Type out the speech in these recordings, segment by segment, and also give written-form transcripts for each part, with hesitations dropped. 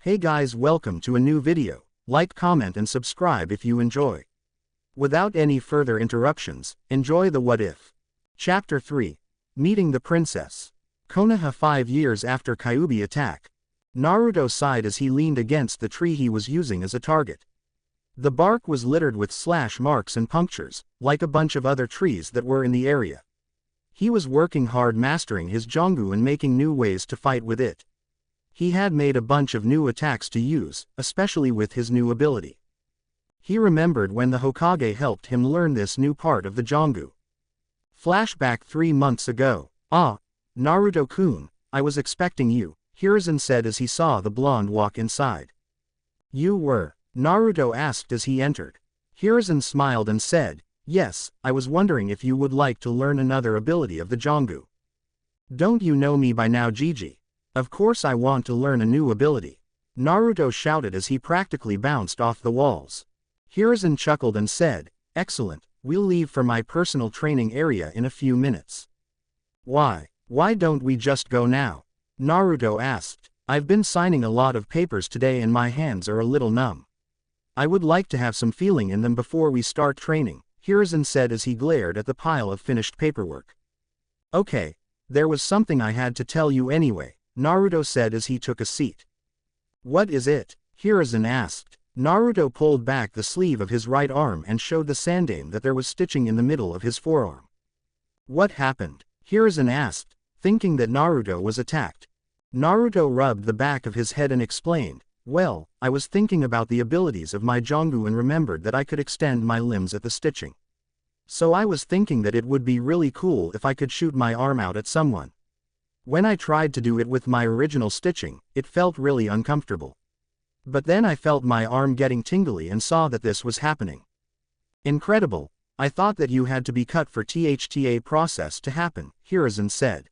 Hey guys, welcome to a new video. Like, comment and subscribe if you enjoy. Without any further interruptions, enjoy the What If. Chapter 3. Meeting the Princess. Konoha 5 years after Kyuubi attack. Naruto sighed as he leaned against the tree he was using as a target. The bark was littered with slash marks and punctures, like a bunch of other trees that were in the area. He was working hard mastering his Jongu and making new ways to fight with it. He had made a bunch of new attacks to use, especially with his new ability. He remembered when the Hokage helped him learn this new part of the Jongu. Flashback 3 months ago. Ah, Naruto-kun, I was expecting you, Hiruzen said as he saw the blonde walk inside. You were? Naruto asked as he entered. Hiruzen smiled and said, yes, I was wondering if you would like to learn another ability of the Jongu. Don't you know me by now, Gigi? Of course I want to learn a new ability. Naruto shouted as he practically bounced off the walls. Hiruzen chuckled and said, excellent, we'll leave for my personal training area in a few minutes. Why don't we just go now? Naruto asked. I've been signing a lot of papers today and my hands are a little numb. I would like to have some feeling in them before we start training, Hiruzen said as he glared at the pile of finished paperwork. Okay, there was something I had to tell you anyway, Naruto said as he took a seat. What is it? Hiruzen asked. Naruto pulled back the sleeve of his right arm and showed the sandame that there was stitching in the middle of his forearm. What happened? Hiruzen asked, thinking that Naruto was attacked. Naruto rubbed the back of his head and explained, well, I was thinking about the abilities of my Jongu and remembered that I could extend my limbs at the stitching. So I was thinking that it would be really cool if I could shoot my arm out at someone. When I tried to do it with my original stitching, it felt really uncomfortable. But then I felt my arm getting tingly and saw that this was happening. Incredible, I thought that you had to be cut for THTA process to happen, Hiruzen said.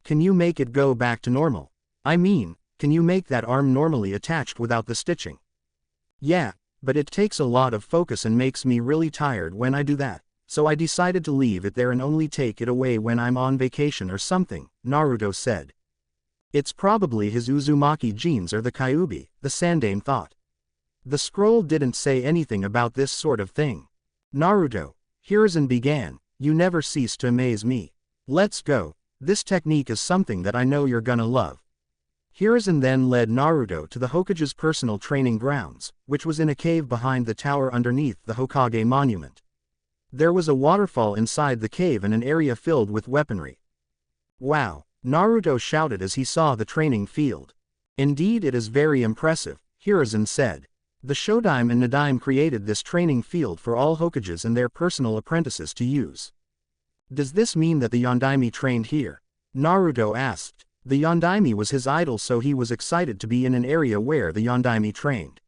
Can you make it go back to normal? I mean, can you make that arm normally attached without the stitching? Yeah, but it takes a lot of focus and makes me really tired when I do that. So I decided to leave it there and only take it away when I'm on vacation or something, Naruto said. It's probably his Uzumaki genes or the Kyuubi, the sandame thought. The scroll didn't say anything about this sort of thing. Naruto, Hiruzen began, you never cease to amaze me. Let's go, this technique is something that I know you're gonna love. Hiruzen then led Naruto to the Hokage's personal training grounds, which was in a cave behind the tower underneath the Hokage monument. There was a waterfall inside the cave and an area filled with weaponry. Wow, Naruto shouted as he saw the training field. Indeed it is very impressive, Hiruzen said. The Shodaime and Nadaime created this training field for all Hokages and their personal apprentices to use. Does this mean that the Yondaime trained here? Naruto asked. The Yondaime was his idol, so he was excited to be in an area where the Yondaime trained.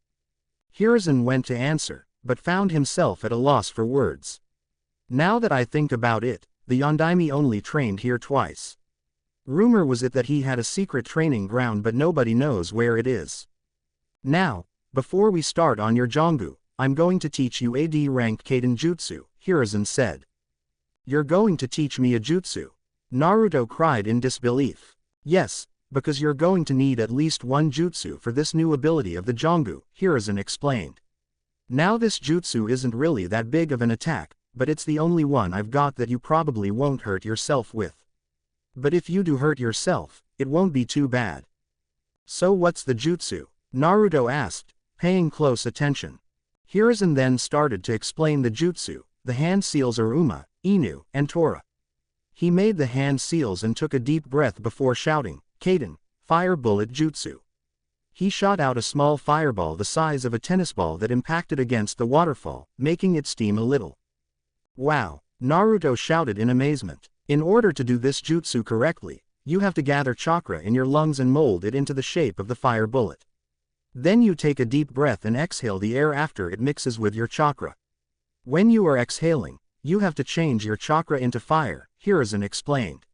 Hiruzen went to answer, but found himself at a loss for words. Now that I think about it, the Yondaime only trained here twice. Rumor was it that he had a secret training ground but nobody knows where it is. Now, before we start on your Jongu, I'm going to teach you a D-rank Kaden Jutsu, Hiruzen said. You're going to teach me a jutsu? Naruto cried in disbelief. Yes, because you're going to need at least one jutsu for this new ability of the Jongu, Hiruzen explained. Now this jutsu isn't really that big of an attack, but it's the only one I've got that you probably won't hurt yourself with. But if you do hurt yourself, it won't be too bad. So what's the jutsu? Naruto asked, paying close attention. Hiruzen then started to explain the jutsu. The hand seals are Uma, Inu, and Tora. He made the hand seals and took a deep breath before shouting, Kaden, fire bullet jutsu. He shot out a small fireball the size of a tennis ball that impacted against the waterfall, making it steam a little. Wow, Naruto shouted in amazement. In order to do this jutsu correctly, you have to gather chakra in your lungs and mold it into the shape of the fire bullet. Then you take a deep breath and exhale the air after it mixes with your chakra. When you are exhaling, you have to change your chakra into fire, Hiruzen explained.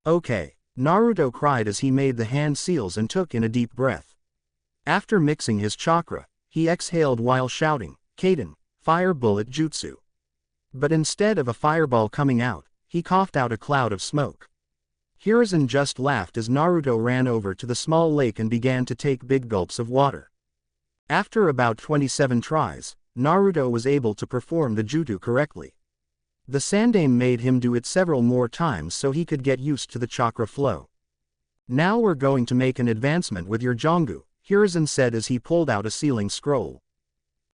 Okay, Naruto cried as he made the hand seals and took in a deep breath. After mixing his chakra, he exhaled while shouting, Kaden, fire bullet jutsu. But instead of a fireball coming out, he coughed out a cloud of smoke. Hiruzen just laughed as Naruto ran over to the small lake and began to take big gulps of water. After about 27 tries, Naruto was able to perform the jutsu correctly. The Sandaime made him do it several more times so he could get used to the chakra flow. Now we're going to make an advancement with your Jongu, Hiruzen said as he pulled out a sealing scroll.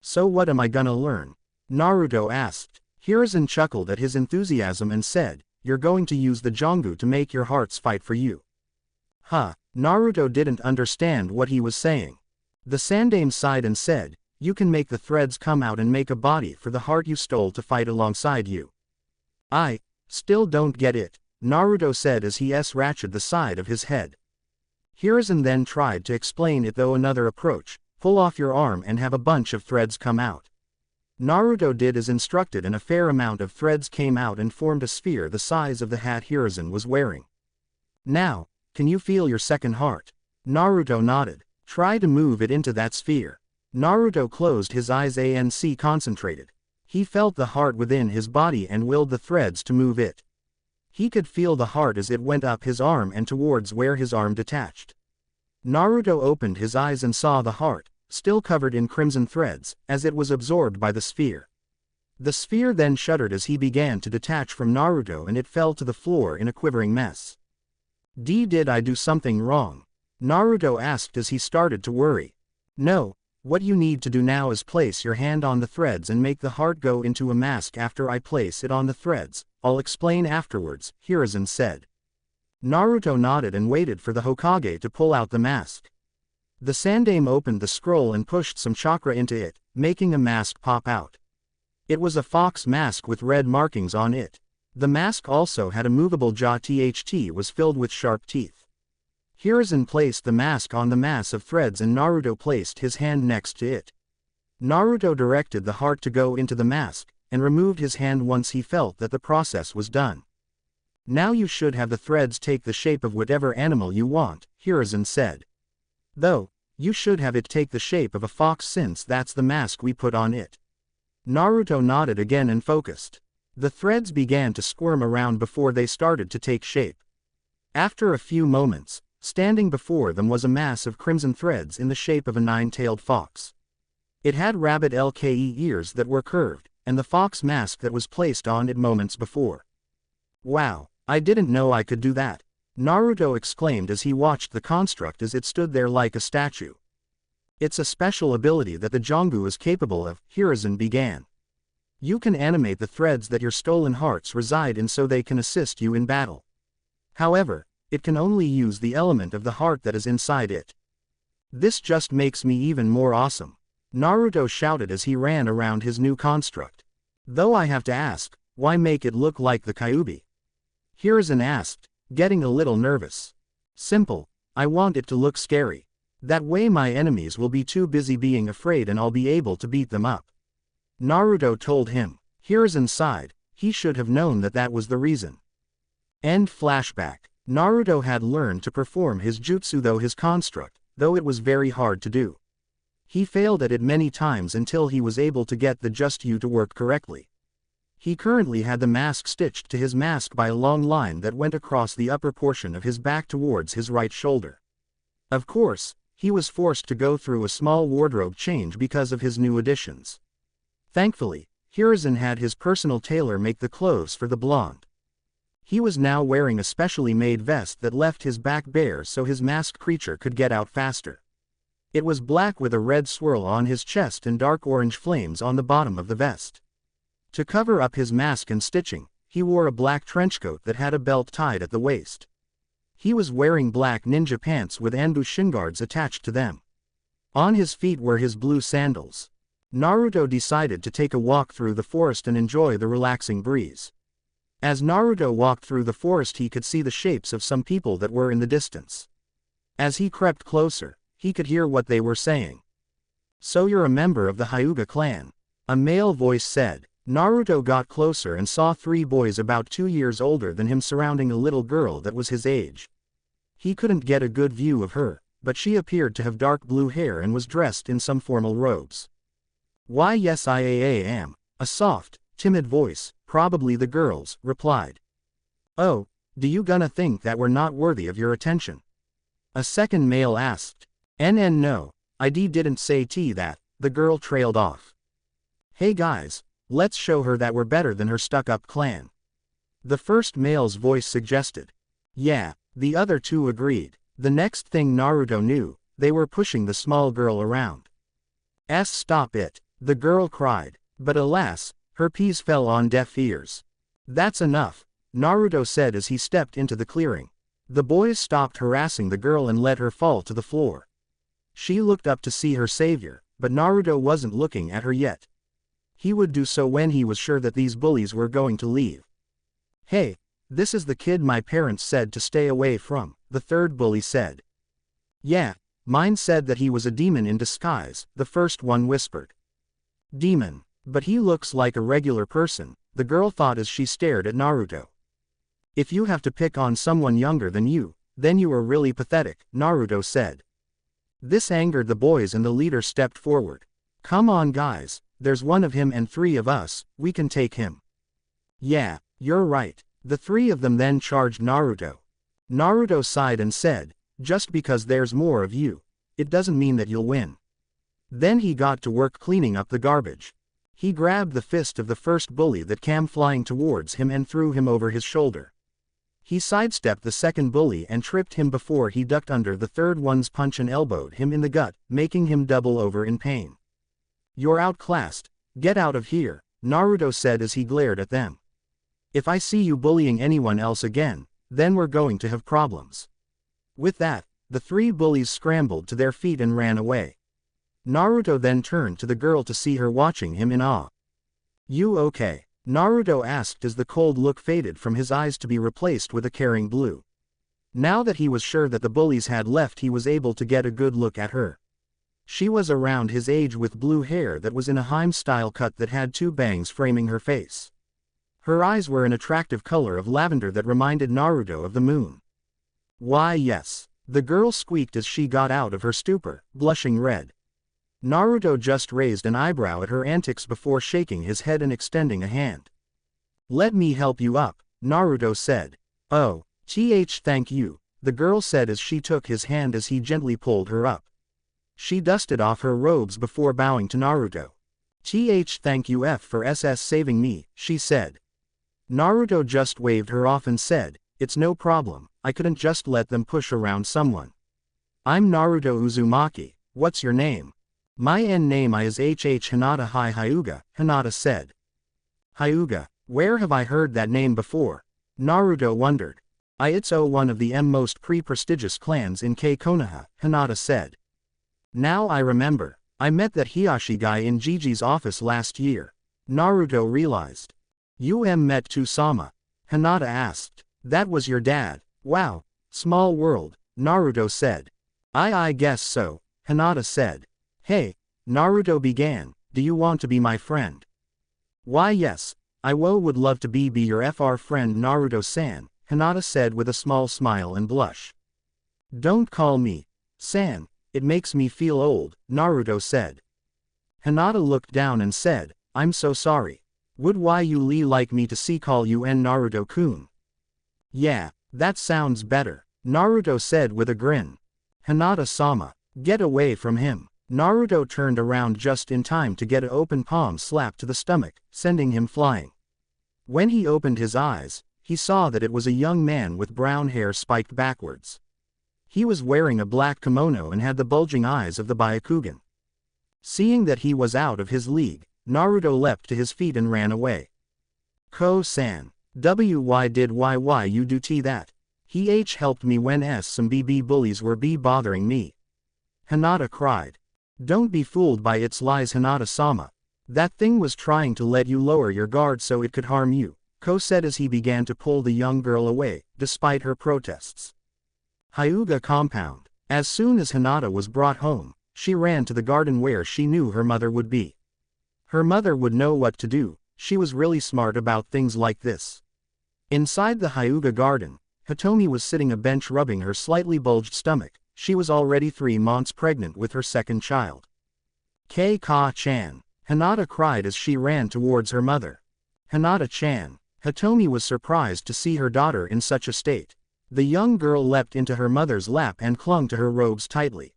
So what am I gonna learn? Naruto asked. Hiruzen chuckled at his enthusiasm and said, you're going to use the Jongu to make your hearts fight for you. Huh, Naruto didn't understand what he was saying. The Sandaime sighed and said, you can make the threads come out and make a body for the heart you stole to fight alongside you. I still don't get it, Naruto said as he scratched the side of his head. Hiruzen then tried to explain it though another approach, pull off your arm and have a bunch of threads come out. Naruto did as instructed and a fair amount of threads came out and formed a sphere the size of the hat Hiruzen was wearing. Now, can you feel your second heart? Naruto nodded. Try to move it into that sphere. Naruto closed his eyes and concentrated. He felt the heart within his body and willed the threads to move it. He could feel the heart as it went up his arm and towards where his arm detached. Naruto opened his eyes and saw the heart, still covered in crimson threads, as it was absorbed by the sphere. The sphere then shuddered as he began to detach from Naruto and it fell to the floor in a quivering mess. Did I do something wrong? Naruto asked as he started to worry. No, what you need to do now is place your hand on the threads and make the heart go into a mask after I place it on the threads. I'll explain afterwards, Hiruzen said. Naruto nodded and waited for the Hokage to pull out the mask. The Sandaime opened the scroll and pushed some chakra into it, making a mask pop out. It was a fox mask with red markings on it. The mask also had a movable jaw was filled with sharp teeth. Hiruzen placed the mask on the mass of threads and Naruto placed his hand next to it. Naruto directed the heart to go into the mask, and removed his hand once he felt that the process was done. Now you should have the threads take the shape of whatever animal you want, Hiruzen said. Though, you should have it take the shape of a fox since that's the mask we put on it. Naruto nodded again and focused. The threads began to squirm around before they started to take shape. After a few moments, standing before them was a mass of crimson threads in the shape of a nine-tailed fox. It had rabbit-like ears that were curved, and the fox mask that was placed on it moments before. Wow, I didn't know I could do that, Naruto exclaimed as he watched the construct as it stood there like a statue. It's a special ability that the Jongu is capable of, Hiruzen began. You can animate the threads that your stolen hearts reside in so they can assist you in battle. However, it can only use the element of the heart that is inside it. This just makes me even more awesome, Naruto shouted as he ran around his new construct. Though I have to ask, why make it look like the Kyuubi? Hiruzen asked, getting a little nervous. Simple, I want it to look scary. That way my enemies will be too busy being afraid and I'll be able to beat them up. Naruto told him. Hiruzen sighed, he should have known that that was the reason. End flashback. Naruto had learned to perform his jutsu though it was very hard to do. He failed at it many times until he was able to get the jutsu to work correctly. He currently had the mask stitched to his mask by a long line that went across the upper portion of his back towards his right shoulder. Of course, he was forced to go through a small wardrobe change because of his new additions. Thankfully, Hiruzen had his personal tailor make the clothes for the blonde. He was now wearing a specially made vest that left his back bare so his masked creature could get out faster. It was black with a red swirl on his chest and dark orange flames on the bottom of the vest. To cover up his mask and stitching, he wore a black trenchcoat that had a belt tied at the waist. He was wearing black ninja pants with Anbu shin guards attached to them. On his feet were his blue sandals. Naruto decided to take a walk through the forest and enjoy the relaxing breeze. As Naruto walked through the forest he could see the shapes of some people that were in the distance. As he crept closer, he could hear what they were saying. So you're a member of the Hyuga clan, a male voice said. Naruto got closer and saw 3 boys about 2 years older than him surrounding a little girl that was his age. He couldn't get a good view of her, but she appeared to have dark blue hair and was dressed in some formal robes. Why yes I am, a soft, timid voice, probably the girl's, replied. Oh, Do you gonna think that we're not worthy of your attention? A second male asked. No, I didn't say that, the girl trailed off. Hey guys, let's show her that we're better than her stuck-up clan. The first male's voice suggested. Yeah, the other two agreed. The next thing Naruto knew, they were pushing the small girl around. Stop it, the girl cried, but alas, her peas fell on deaf ears. That's enough, Naruto said as he stepped into the clearing. The boys stopped harassing the girl and let her fall to the floor. She looked up to see her savior, but Naruto wasn't looking at her yet. He would do so when he was sure that these bullies were going to leave. Hey, this is the kid my parents said to stay away from, the third bully said. Yeah, mine said that he was a demon in disguise, the first one whispered. Demon, but he looks like a regular person, the girl thought as she stared at Naruto. If you have to pick on someone younger than you, then you are really pathetic, Naruto said. This angered the boys and the leader stepped forward. Come on guys, there's one of him and 3 of us, we can take him. Yeah, you're right, the 3 of them then charged Naruto. Naruto sighed and said, just because there's more of you, it doesn't mean that you'll win. Then he got to work cleaning up the garbage. He grabbed the fist of the first bully that came flying towards him and threw him over his shoulder. He sidestepped the second bully and tripped him before he ducked under the third one's punch and elbowed him in the gut, making him double over in pain. You're outclassed, get out of here, Naruto said as he glared at them. If I see you bullying anyone else again, then we're going to have problems. With that, the 3 bullies scrambled to their feet and ran away. Naruto then turned to the girl to see her watching him in awe. You okay? Naruto asked as the cold look faded from his eyes to be replaced with a caring blue. Now that he was sure that the bullies had left, he was able to get a good look at her. She was around his age with blue hair that was in a Heim-style cut that had 2 bangs framing her face. Her eyes were an attractive color of lavender that reminded Naruto of the moon. Why yes, the girl squeaked as she got out of her stupor, blushing red. Naruto just raised an eyebrow at her antics before shaking his head and extending a hand. Let me help you up, Naruto said. Oh, thank you, the girl said as she took his hand as he gently pulled her up. She dusted off her robes before bowing to Naruto. Thank you for saving me, she said. Naruto just waved her off and said, it's no problem, I couldn't just let them push around someone. I'm Naruto Uzumaki, what's your name? My name is Hinata Hyuga, Hinata said. Hyuga, where have I heard that name before? Naruto wondered. It's one of the most prestigious clans in Konoha, Hinata said. Now I remember, I met that Hiyashi guy in Gigi's office last year. Naruto realized. You met Kusama? Hinata asked. That was your dad, wow, small world, Naruto said. I guess so, Hinata said. Hey, Naruto began, do you want to be my friend? Why yes, I would love to be your friend Naruto-san, Hinata said with a small smile and blush. Don't call me san, it makes me feel old, Naruto said. Hinata looked down and said, I'm so sorry. Would you like me to call you Naruto-kun? Yeah, that sounds better, Naruto said with a grin. Hinata-sama, get away from him. Naruto turned around just in time to get an open palm slap to the stomach, sending him flying. When he opened his eyes, he saw that it was a young man with brown hair spiked backwards. He was wearing a black kimono and had the bulging eyes of the Byakugan. Seeing that he was out of his league, Naruto leapt to his feet and ran away. Ko-san, why did you do that? He helped me when some BB bullies were bothering me. Hinata cried. Don't be fooled by its lies, Hinata-sama. That thing was trying to let you lower your guard so it could harm you, Ko said as he began to pull the young girl away, despite her protests. Hyuga compound. As soon as Hinata was brought home, she ran to the garden where she knew her mother would be. Her mother would know what to do, she was really smart about things like this. Inside the Hyuga garden, Hitomi was sitting a bench rubbing her slightly bulged stomach. She was already 3 months pregnant with her second child. Ka-chan, Hinata cried as she ran towards her mother. Hinata-chan, Hitomi was surprised to see her daughter in such a state. The young girl leapt into her mother's lap and clung to her robes tightly.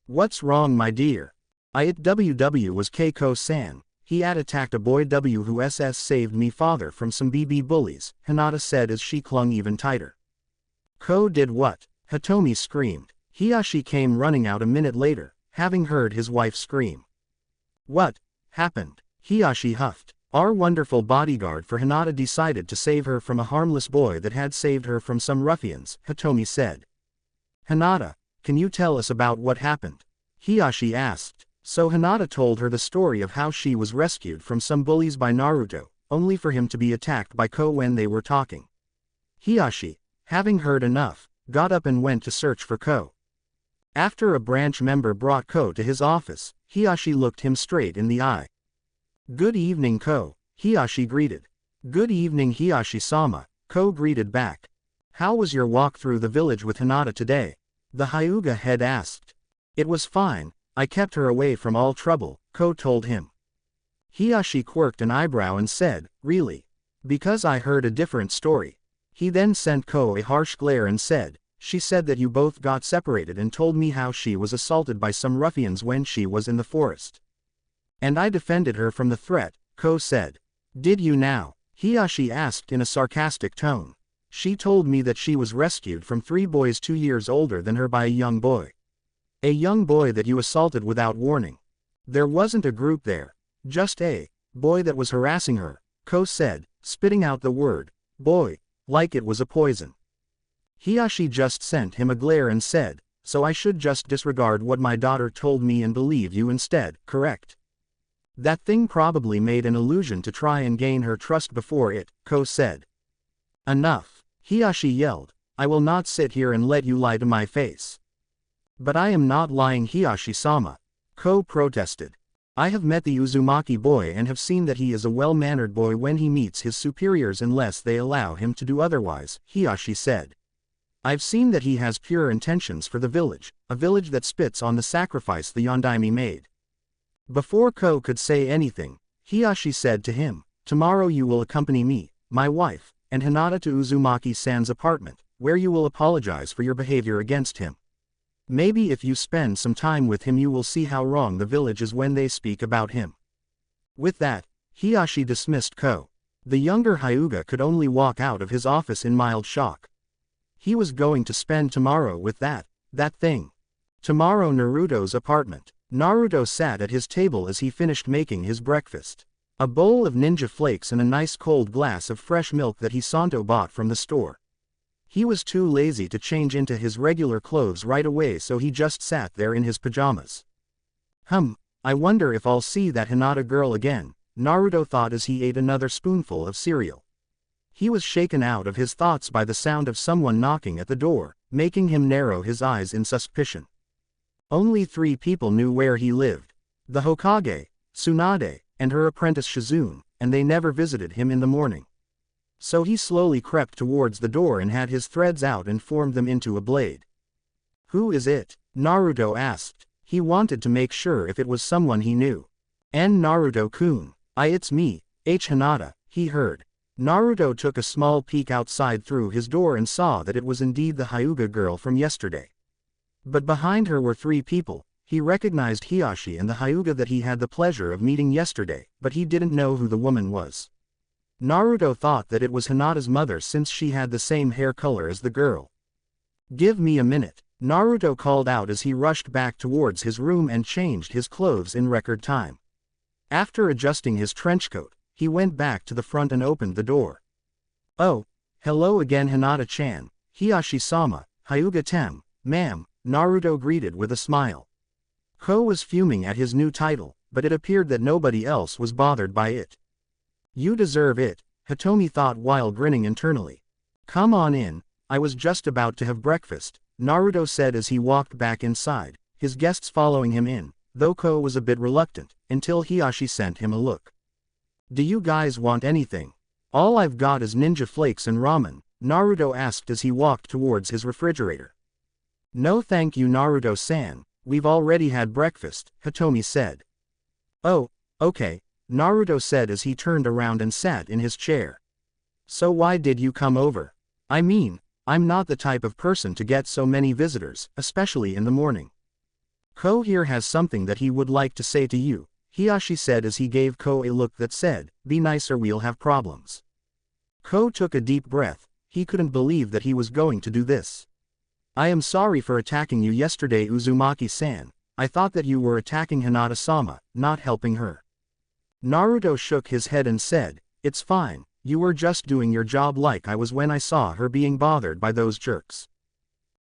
"What's wrong, my dear? It was Keiko-san. He had attacked a boy who saved me father from some BB bullies," Hinata said as she clung even tighter. "Ko did what?" Hitomi screamed. Hiyashi came running out a minute later, having heard his wife scream. "What happened?" Hiyashi huffed. "Our wonderful bodyguard for Hinata decided to save her from a harmless boy that had saved her from some ruffians," Hitomi said. "Hinata, can you tell us about what happened?" Hiyashi asked. So Hinata told her the story of how she was rescued from some bullies by Naruto, only for him to be attacked by Ko when they were talking. Hiyashi, having heard enough, got up and went to search for Ko. After a branch member brought Ko to his office, Hiyashi looked him straight in the eye. "Good evening, Ko," Hiyashi greeted. "Good evening, Hiyashi-sama," Ko greeted back. "How was your walk through the village with Hinata today?" the Hyuga head asked. "It was fine. I kept her away from all trouble," Ko told him. Hiyashi quirked an eyebrow and said, "Really? Because I heard a different story." He then sent Ko a harsh glare and said, "She said that you both got separated and told me how she was assaulted by some ruffians when she was in the forest. And I defended her from the threat," Ko said. "Did you now?" Hiyashi asked in a sarcastic tone. "She told me that she was rescued from 3 boys 2 years older than her by a young boy. A young boy that you assaulted without warning. There wasn't a group there. Just a boy that was harassing her," Ko said, spitting out the word boy, like it was a poison. Hiyashi just sent him a glare and said, "So I should just disregard what my daughter told me and believe you instead, correct?" "That thing probably made an illusion to try and gain her trust before it," Ko said. "Enough," Hiyashi yelled. "I will not sit here and let you lie to my face." "But I am not lying, Hiyashi-sama," Ko protested. "I have met the Uzumaki boy and have seen that he is a well-mannered boy when he meets his superiors unless they allow him to do otherwise," Hiyashi said. "I've seen that he has pure intentions for the village, a village that spits on the sacrifice the Yondaime made." Before Ko could say anything, Hiyashi said to him, "Tomorrow you will accompany me, my wife, and Hinata to Uzumaki-san's apartment, where you will apologize for your behavior against him. Maybe if you spend some time with him you will see how wrong the village is when they speak about him." With that, Hiyashi dismissed Ko. The younger Hyuga could only walk out of his office in mild shock. He was going to spend tomorrow with that thing. Tomorrow Naruto's apartment. Naruto sat at his table as he finished making his breakfast. A bowl of ninja flakes and a nice cold glass of fresh milk that Hisanto bought from the store. He was too lazy to change into his regular clothes right away, so he just sat there in his pajamas. I wonder if I'll see that Hinata girl again, Naruto thought as he ate another spoonful of cereal. He was shaken out of his thoughts by the sound of someone knocking at the door, making him narrow his eyes in suspicion. Only 3 people knew where he lived. The Hokage, Tsunade, and her apprentice Shizune, and they never visited him in the morning. So he slowly crept towards the door and had his threads out and formed them into a blade. "Who is it?" Naruto asked. He wanted to make sure if it was someone he knew. Naruto-kun. It's me, Hinata," he heard. Naruto took a small peek outside through his door and saw that it was indeed the Hyuga girl from yesterday. But behind her were 3 people. He recognized Hiyashi and the Hyuga that he had the pleasure of meeting yesterday, but he didn't know who the woman was. Naruto thought that it was Hinata's mother since she had the same hair color as the girl. "Give me a minute," Naruto called out as he rushed back towards his room and changed his clothes in record time. After adjusting his trenchcoat, he went back to the front and opened the door. "Oh, hello again, Hinata-chan, Hiyashi-sama, Hyuga-tem, ma'am," Naruto greeted with a smile. Ko was fuming at his new title, but it appeared that nobody else was bothered by it. "You deserve it," Hitomi thought while grinning internally. "Come on in, I was just about to have breakfast," Naruto said as he walked back inside, his guests following him in, though Ko was a bit reluctant, until Hiyashi sent him a look. "Do you guys want anything?" "All I've got is ninja flakes and ramen," Naruto asked as he walked towards his refrigerator. "No thank you, Naruto-san, we've already had breakfast," Hitomi said. "Oh, okay," Naruto said as he turned around and sat in his chair. So why did you come over? I mean, I'm not the type of person to get so many visitors, especially in the morning. Ko here has something that he would like to say to you, Hiyashi said as he gave Ko a look that said, be nice or we'll have problems. Ko took a deep breath. He couldn't believe that he was going to do this. I am sorry for attacking you yesterday, Uzumaki-san. I thought that you were attacking Hinata-sama, not helping her. Naruto shook his head and said, it's fine, you were just doing your job like I was when I saw her being bothered by those jerks.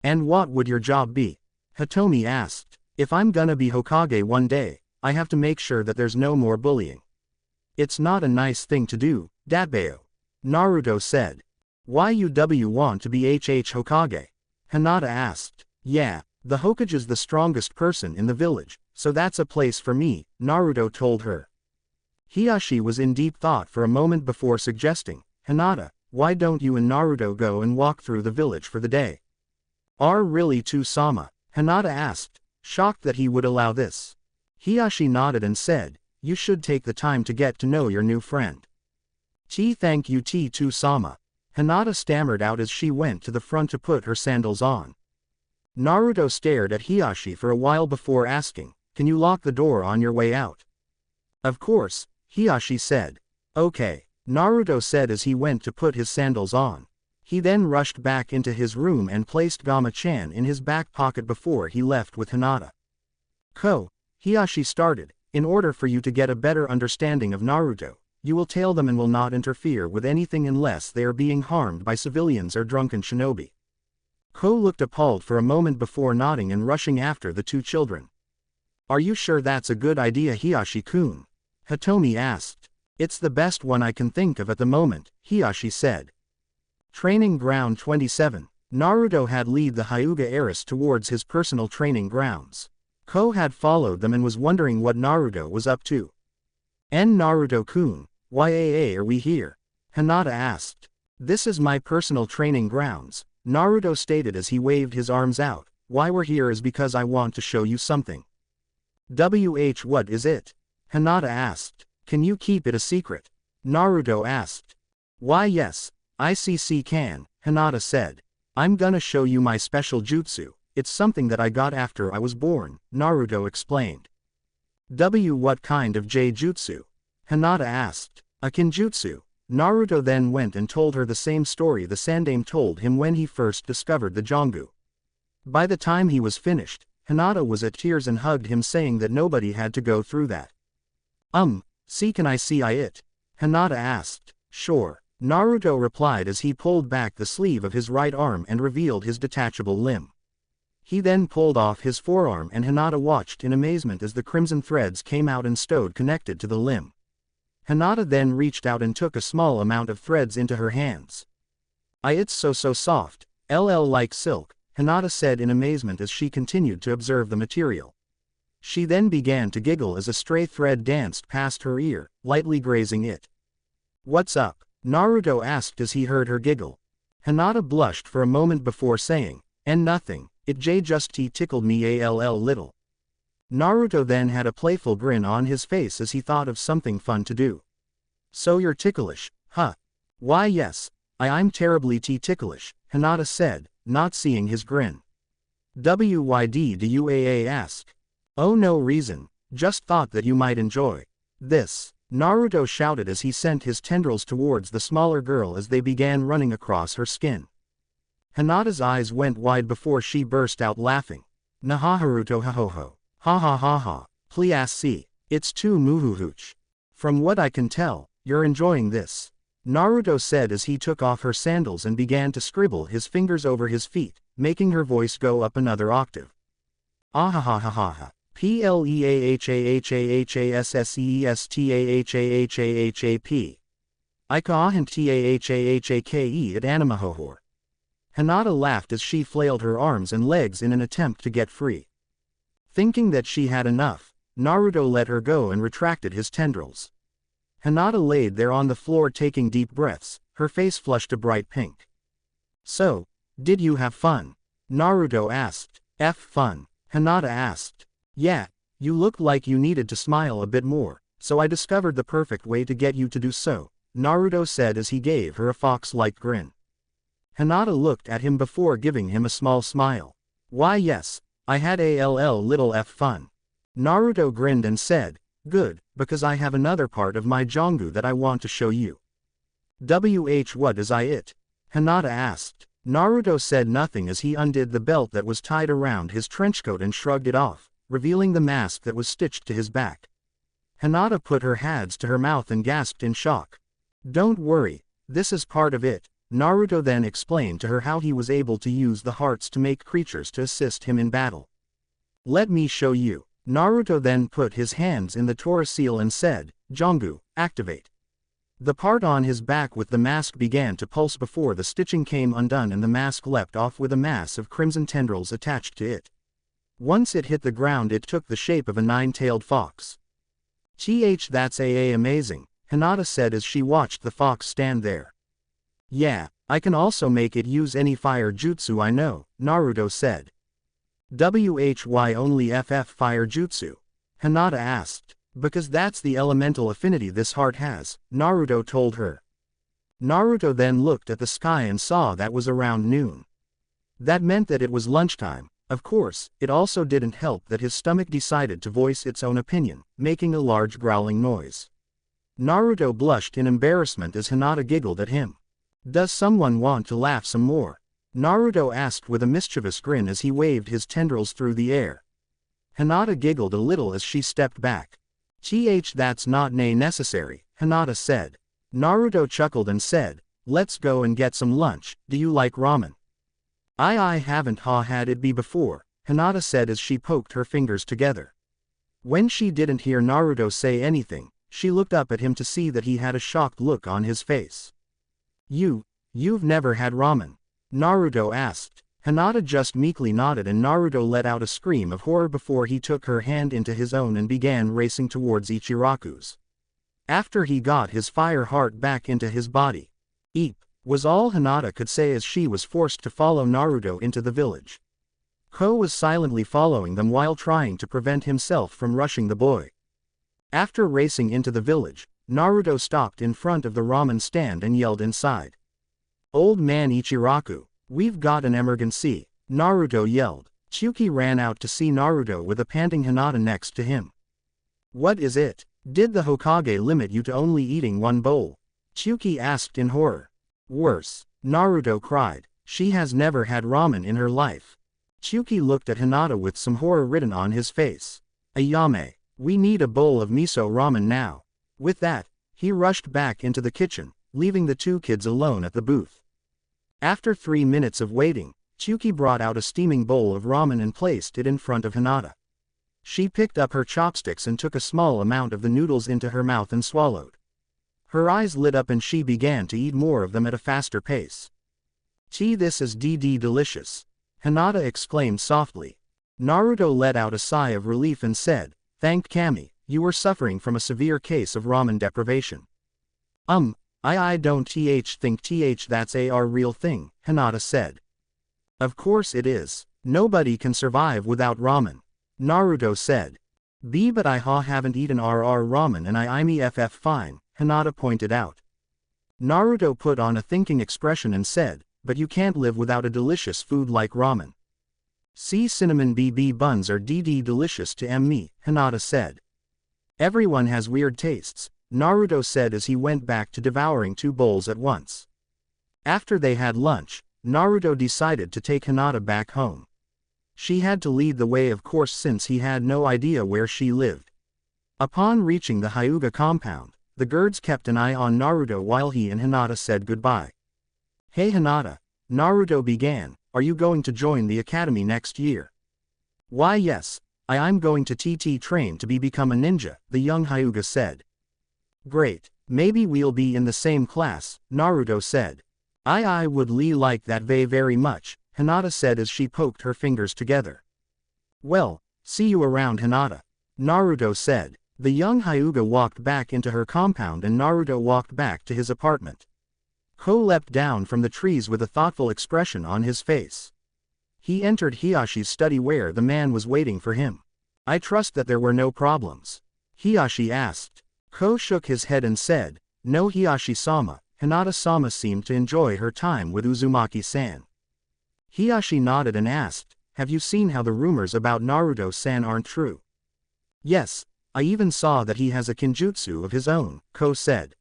And what would your job be? Hitomi asked. If I'm gonna be Hokage one day, I have to make sure that there's no more bullying. It's not a nice thing to do, Datbeo. Naruto said. Why you want to be Hokage? Hinata asked. Yeah, the Hokage's the strongest person in the village, so that's a place for me, Naruto told her. Hiyashi was in deep thought for a moment before suggesting, Hinata, why don't you and Naruto go and walk through the village for the day? Are really too Sama? Hinata asked, shocked that he would allow this. Hiyashi nodded and said, you should take the time to get to know your new friend. Thank you to Sama. Hinata stammered out as she went to the front to put her sandals on. Naruto stared at Hiyashi for a while before asking, can you lock the door on your way out? Of course, Hiyashi said. Okay, Naruto said as he went to put his sandals on. He then rushed back into his room and placed Gama-chan in his back pocket before he left with Hinata. Ko, Hiyashi started, in order for you to get a better understanding of Naruto, you will tell them and will not interfere with anything unless they are being harmed by civilians or drunken shinobi. Ko looked appalled for a moment before nodding and rushing after the two children. Are you sure that's a good idea, Hiyashi-kun? Hitomi asked. It's the best one I can think of at the moment, Hiyashi said. Training Ground 27. Naruto had led the Hyuga heiress towards his personal training grounds. Ko had followed them and was wondering what Naruto was up to. Naruto-kun, why are we here? Hinata asked. This is my personal training grounds, Naruto stated as he waved his arms out. Why we're here is because I want to show you something. What is it? Hinata asked. Can you keep it a secret? Naruto asked. Why yes, I can, Hinata said. I'm gonna show you my special jutsu, it's something that I got after I was born, Naruto explained. What kind of jutsu? Hinata asked. A kinjutsu. Naruto then went and told her the same story the Sandaime told him when he first discovered the Jongu. By the time he was finished, Hinata was at tears and hugged him saying that nobody had to go through that. Can I see it? Hinata asked. Sure, Naruto replied as he pulled back the sleeve of his right arm and revealed his detachable limb. He then pulled off his forearm and Hinata watched in amazement as the crimson threads came out and stowed connected to the limb. Hinata then reached out and took a small amount of threads into her hands. It's so soft, like silk, Hinata said in amazement as she continued to observe the material. She then began to giggle as a stray thread danced past her ear, lightly grazing it. What's up? Naruto asked as he heard her giggle. Hinata blushed for a moment before saying, nothing, it just tickled me a little. Naruto then had a playful grin on his face as he thought of something fun to do. So you're ticklish, huh? Why yes, I'm terribly ticklish, Hinata said, not seeing his grin. Why do you ask? Oh no reason, just thought that you might enjoy this, Naruto shouted as he sent his tendrils towards the smaller girl as they began running across her skin. Hinata's eyes went wide before she burst out laughing. Nahaharuto ha-ho-ho. Ha ha ha ha, please see, it's too muhuhuch. From what I can tell, you're enjoying this, Naruto said as he took off her sandals and began to scribble his fingers over his feet, making her voice go up another octave. Ahahahaha, pleahahahasseestahahahahap. Ikahahantahahahake at animahohor. Hinata laughed as she flailed her arms and legs in an attempt to get free. Thinking that she had enough, Naruto let her go and retracted his tendrils. Hinata laid there on the floor taking deep breaths, her face flushed a bright pink. So, did you have fun? Naruto asked. Fun? Hinata asked. Yeah, you looked like you needed to smile a bit more, so I discovered the perfect way to get you to do so, Naruto said as he gave her a fox-like grin. Hinata looked at him before giving him a small smile. Why yes, I had a little f fun. Naruto grinned and said, good, because I have another part of my Jongu that I want to show you. What is it? Hinata asked. Naruto said nothing as he undid the belt that was tied around his trenchcoat and shrugged it off, revealing the mask that was stitched to his back. Hinata put her hands to her mouth and gasped in shock. Don't worry, this is part of it. Naruto then explained to her how he was able to use the hearts to make creatures to assist him in battle. Let me show you. Naruto then put his hands in the Tora seal and said, Jongu, activate. The part on his back with the mask began to pulse before the stitching came undone and the mask leapt off with a mass of crimson tendrils attached to it. Once it hit the ground it took the shape of a nine-tailed fox. That's amazing, Hinata said as she watched the fox stand there. Yeah, I can also make it use any fire jutsu I know, Naruto said. Why only fire jutsu? Hinata asked. Because that's the elemental affinity this heart has, Naruto told her. Naruto then looked at the sky and saw that was around noon. That meant that it was lunchtime. Of course, it also didn't help that his stomach decided to voice its own opinion, making a large growling noise. Naruto blushed in embarrassment as Hinata giggled at him. Does someone want to laugh some more? Naruto asked with a mischievous grin as he waved his tendrils through the air. Hinata giggled a little as she stepped back. That's not necessary, Hinata said. Naruto chuckled and said, let's go and get some lunch, do you like ramen? I haven't had it before, Hinata said as she poked her fingers together. When she didn't hear Naruto say anything, she looked up at him to see that he had a shocked look on his face. You've never had ramen? Naruto asked. Hinata just meekly nodded and Naruto let out a scream of horror before he took her hand into his own and began racing towards Ichiraku's. After he got his fire heart back into his body. Eep, was all Hinata could say as she was forced to follow Naruto into the village. Ko was silently following them while trying to prevent himself from rushing the boy. After racing into the village, Naruto stopped in front of the ramen stand and yelled inside. Old man Ichiraku, we've got an emergency, Naruto yelled. Tsuki ran out to see Naruto with a panting Hinata next to him. What is it? Did the Hokage limit you to only eating one bowl? Tsuki asked in horror. Worse, Naruto cried. She has never had ramen in her life. Tsuki looked at Hinata with some horror written on his face. Ayame, we need a bowl of miso ramen now. With that, he rushed back into the kitchen, leaving the two kids alone at the booth. After 3 minutes of waiting, Tsuki brought out a steaming bowl of ramen and placed it in front of Hinata. She picked up her chopsticks and took a small amount of the noodles into her mouth and swallowed. Her eyes lit up and she began to eat more of them at a faster pace. This is delicious, Hinata exclaimed softly. Naruto let out a sigh of relief and said, thank Kami, you were suffering from a severe case of ramen deprivation. I don't think that's a real thing, Hinata said. Of course it is. Nobody can survive without ramen. Naruto said. But I haven't eaten ramen and I'm fine, Hinata pointed out. Naruto put on a thinking expression and said, but you can't live without a delicious food like ramen. Cinnamon BB buns are delicious to me, Hinata said. Everyone has weird tastes, Naruto said as he went back to devouring 2 bowls at once. After they had lunch, Naruto decided to take Hinata back home. She had to lead the way of course since he had no idea where she lived. Upon reaching the Hyuga compound, the guards kept an eye on Naruto while he and Hinata said goodbye. Hey Hinata, Naruto began, are you going to join the academy next year? Why yes, I'm going to train to become a ninja, the young Hyuga said. Great, maybe we'll be in the same class, Naruto said. I would like that very much, Hinata said as she poked her fingers together. Well, see you around Hinata, Naruto said. The young Hyuga walked back into her compound and Naruto walked back to his apartment. Ko leapt down from the trees with a thoughtful expression on his face. He entered Hiyashi's study where the man was waiting for him. I trust that there were no problems. Hiyashi asked. Ko shook his head and said, No Hiyashi-sama. Hinata-sama seemed to enjoy her time with Uzumaki-san. Hiyashi nodded and asked, have you seen how the rumors about Naruto-san aren't true? Yes, I even saw that he has a kinjutsu of his own, Ko said.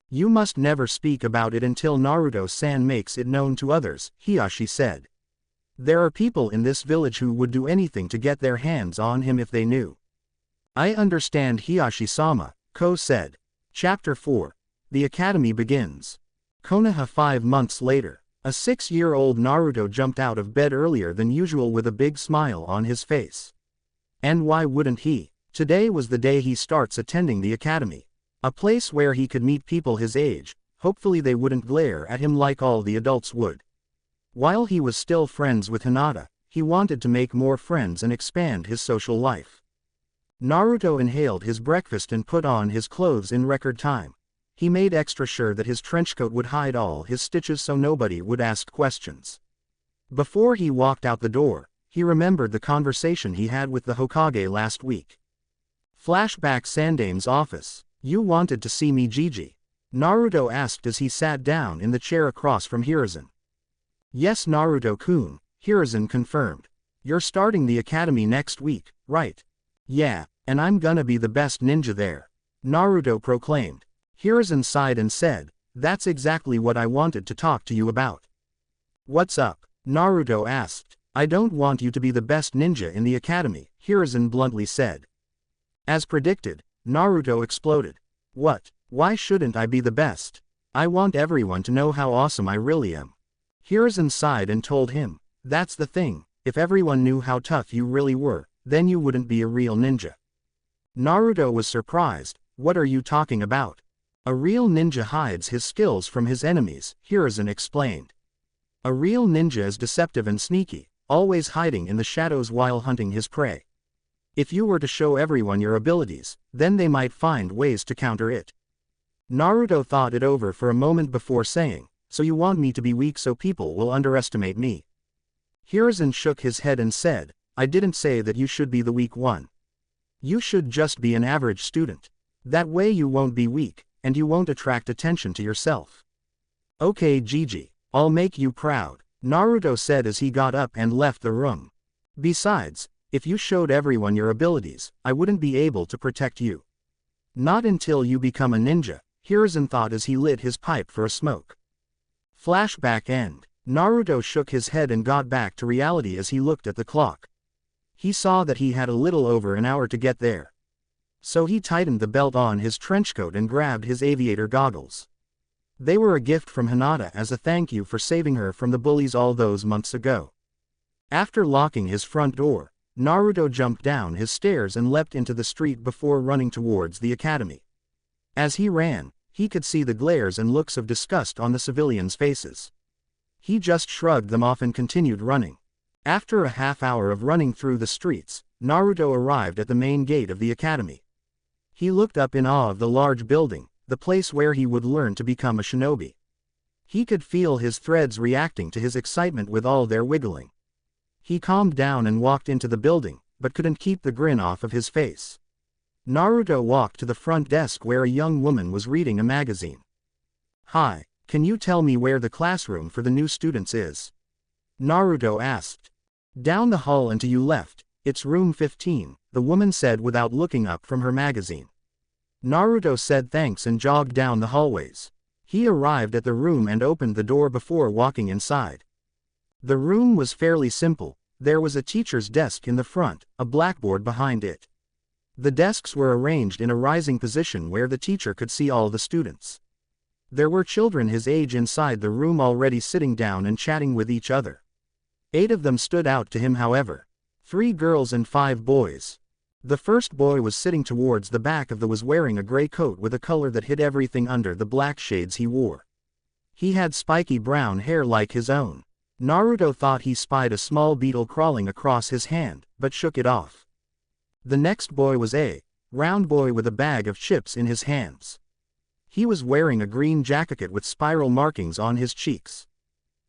You must never speak about it until Naruto-san makes it known to others, Hiyashi said. There are people in this village who would do anything to get their hands on him if they knew. I understand, Hiyashi-sama, Ko said. Chapter 4. The Academy begins. Konoha 5 months later. A 6-year-old Naruto jumped out of bed earlier than usual with a big smile on his face. And why wouldn't he? Today was the day he starts attending the academy. A place where he could meet people his age, hopefully they wouldn't glare at him like all the adults would. While he was still friends with Hinata, he wanted to make more friends and expand his social life. Naruto inhaled his breakfast and put on his clothes in record time. He made extra sure that his trenchcoat would hide all his stitches so nobody would ask questions. Before he walked out the door, he remembered the conversation he had with the Hokage last week. Flashback. Sandame's office. You wanted to see me, Gigi? Naruto asked as he sat down in the chair across from Hiruzen. Yes, Naruto-kun, Hiruzen confirmed. You're starting the academy next week, right? Yeah, and I'm gonna be the best ninja there, Naruto proclaimed. Hiruzen sighed and said, that's exactly what I wanted to talk to you about. What's up? Naruto asked. I don't want you to be the best ninja in the academy, Hiruzen bluntly said. As predicted, Naruto exploded. What? Why shouldn't I be the best? I want everyone to know how awesome I really am. Hiruzen sighed and told him, that's the thing, if everyone knew how tough you really were, then you wouldn't be a real ninja. Naruto was surprised. What are you talking about? A real ninja hides his skills from his enemies, Hiruzen explained. A real ninja is deceptive and sneaky, always hiding in the shadows while hunting his prey. If you were to show everyone your abilities, then they might find ways to counter it. Naruto thought it over for a moment before saying, so you want me to be weak so people will underestimate me? Hiruzen shook his head and said, I didn't say that you should be the weak one. You should just be an average student. That way you won't be weak, and you won't attract attention to yourself. Okay, Gigi, I'll make you proud, Naruto said as he got up and left the room. Besides, if you showed everyone your abilities, I wouldn't be able to protect you. Not until you become a ninja, Hiruzen thought as he lit his pipe for a smoke. Flashback end. Naruto shook his head and got back to reality as he looked at the clock. He saw that he had a little over an hour to get there. So he tightened the belt on his trenchcoat and grabbed his aviator goggles. They were a gift from Hinata as a thank you for saving her from the bullies all those months ago. After locking his front door, Naruto jumped down his stairs and leapt into the street before running towards the academy. As he ran, he could see the glares and looks of disgust on the civilians' faces. He just shrugged them off and continued running. After a half hour of running through the streets, Naruto arrived at the main gate of the academy. He looked up in awe of the large building, the place where he would learn to become a shinobi. He could feel his threads reacting to his excitement with all their wiggling. He calmed down and walked into the building, but couldn't keep the grin off of his face. Naruto walked to the front desk where a young woman was reading a magazine. Hi, can you tell me where the classroom for the new students is? Naruto asked. Down the hall and to your left, it's room 15, the woman said without looking up from her magazine. Naruto said thanks and jogged down the hallways. He arrived at the room and opened the door before walking inside. The room was fairly simple. There was a teacher's desk in the front, a blackboard behind it. The desks were arranged in a rising position where the teacher could see all the students. There were children his age inside the room already sitting down and chatting with each other. 8 of them stood out to him, however. 3 girls and 5 boys. The first boy was sitting towards the back of the was wearing a gray coat with a color that hid everything under the black shades he wore. He had spiky brown hair like his own. Naruto thought he spied a small beetle crawling across his hand, but shook it off. The next boy was a round boy with a bag of chips in his hands. He was wearing a green jacket with spiral markings on his cheeks.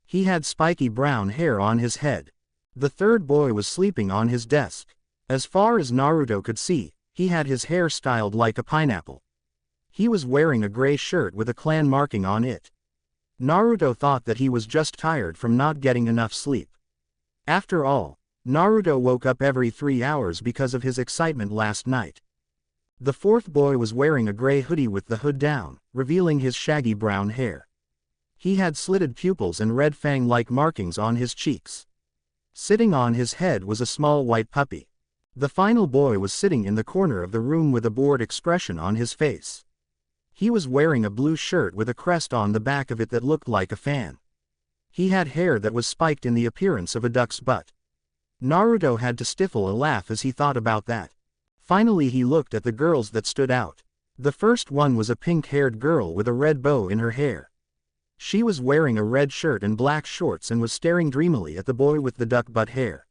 He had spiky brown hair on his head. The third boy was sleeping on his desk. As far as Naruto could see, he had his hair styled like a pineapple. He was wearing a gray shirt with a clan marking on it. Naruto thought that he was just tired from not getting enough sleep. After all, Naruto woke up every 3 hours because of his excitement last night. The fourth boy was wearing a gray hoodie with the hood down, revealing his shaggy brown hair. He had slitted pupils and red fang-like markings on his cheeks. Sitting on his head was a small white puppy. The final boy was sitting in the corner of the room with a bored expression on his face. He was wearing a blue shirt with a crest on the back of it that looked like a fan. He had hair that was spiked in the appearance of a duck's butt. Naruto had to stifle a laugh as he thought about that. Finally he looked at the girls that stood out. The first one was a pink-haired girl with a red bow in her hair. She was wearing a red shirt and black shorts and was staring dreamily at the boy with the duck butt hair.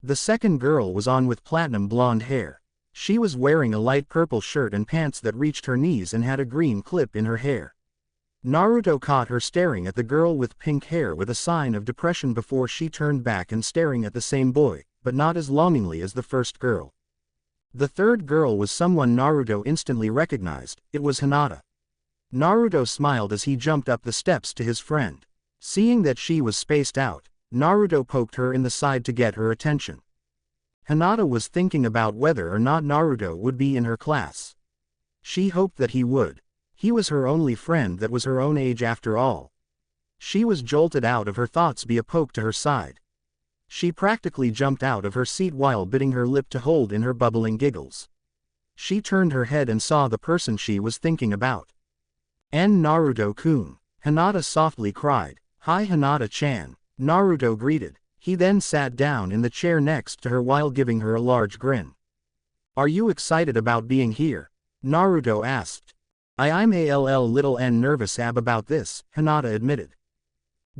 The second girl was on with platinum blonde hair. She was wearing a light purple shirt and pants that reached her knees and had a green clip in her hair. Naruto caught her staring at the girl with pink hair with a sign of depression before she turned back and staring at the same boy, but not as longingly as the first girl. The third girl was someone Naruto instantly recognized. It was Hinata. Naruto smiled as he jumped up the steps to his friend. Seeing that she was spaced out, Naruto poked her in the side to get her attention. Hinata was thinking about whether or not Naruto would be in her class. She hoped that he would. He was her only friend that was her own age after all. She was jolted out of her thoughts by a poke to her side. She practically jumped out of her seat while biting her lip to hold in her bubbling giggles. She turned her head and saw the person she was thinking about. Naruto-kun. Hinata softly cried. Hi Hinata-chan. Naruto greeted. He then sat down in the chair next to her while giving her a large grin. Are you excited about being here? Naruto asked. I'm a little nervous about this, Hinata admitted.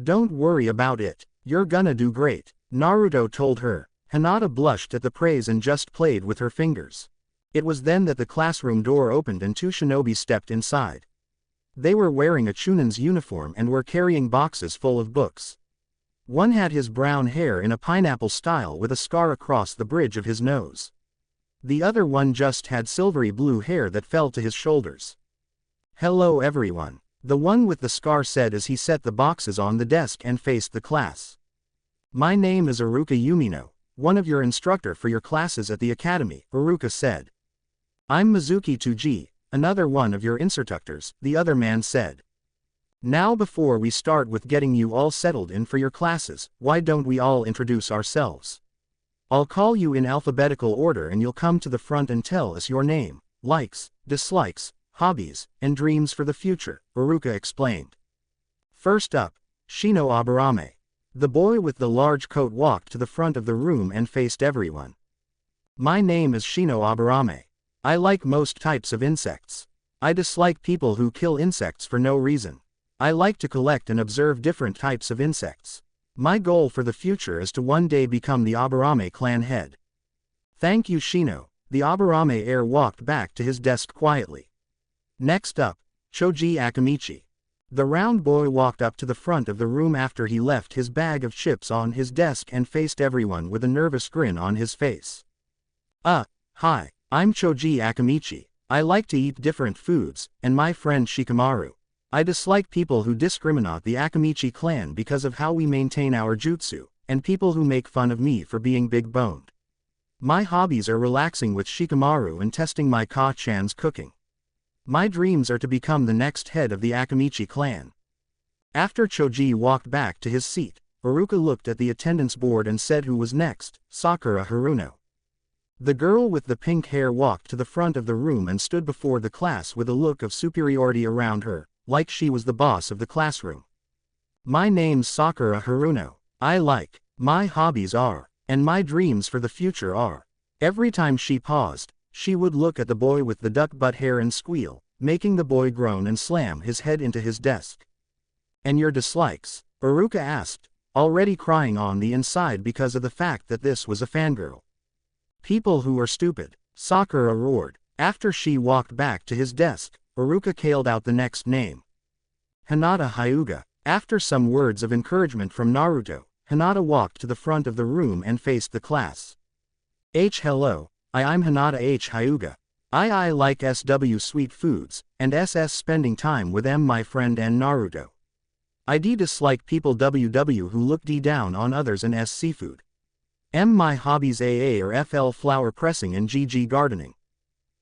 Don't worry about it, you're gonna do great, Naruto told her. Hinata blushed at the praise and just played with her fingers. It was then that the classroom door opened and two shinobi stepped inside. They were wearing a Chunin's uniform and were carrying boxes full of books. One had his brown hair in a pineapple style with a scar across the bridge of his nose. The other one just had silvery blue hair that fell to his shoulders. Hello everyone, the one with the scar said as he set the boxes on the desk and faced the class. My name is Iruka Yumino, one of your instructor for your classes at the academy, Iruka said. I'm Mizuki Tuji, another one of your instructors, the other man said. Now before we start with getting you all settled in for your classes, why don't we all introduce ourselves? I'll call you in alphabetical order and you'll come to the front and tell us your name, likes, dislikes, hobbies, and dreams for the future, Iruka explained. First up, Shino Aburame. The boy with the large coat walked to the front of the room and faced everyone. My name is Shino Aburame. I like most types of insects. I dislike people who kill insects for no reason. I like to collect and observe different types of insects. My goal for the future is to one day become the Aburame clan head. Thank you Shino, the Aburame heir walked back to his desk quietly. Next up, Choji Akamichi. The round boy walked up to the front of the room after he left his bag of chips on his desk and faced everyone with a nervous grin on his face. Hi, I'm Choji Akamichi. I like to eat different foods, and my friend Shikamaru. I dislike people who discriminate the Akamichi clan because of how we maintain our jutsu, and people who make fun of me for being big-boned. My hobbies are relaxing with Shikamaru and testing my Ka-chan's cooking. My dreams are to become the next head of the Akamichi clan. After Choji walked back to his seat, Iruka looked at the attendance board and said who was next, Sakura Haruno. The girl with the pink hair walked to the front of the room and stood before the class with a look of superiority around her, like she was the boss of the classroom. My name's Sakura Haruno. My hobbies are, and my dreams for the future are. Every time she paused, she would look at the boy with the duck butt hair and squeal, making the boy groan and slam his head into his desk. And your dislikes? Iruka asked, already crying on the inside because of the fact that this was a fangirl. People who are stupid, Sakura roared. After she walked back to his desk, Iruka called out the next name. Hinata Hyuga. After some words of encouragement from Naruto, Hinata walked to the front of the room and faced the class. Hello. I'm Hinata Hyuga. I like SW sweet foods, and SS spending time with my friend and Naruto. ID dislike people WW who look D down on others and S seafood. My hobbies AA or FL flower pressing and GG gardening.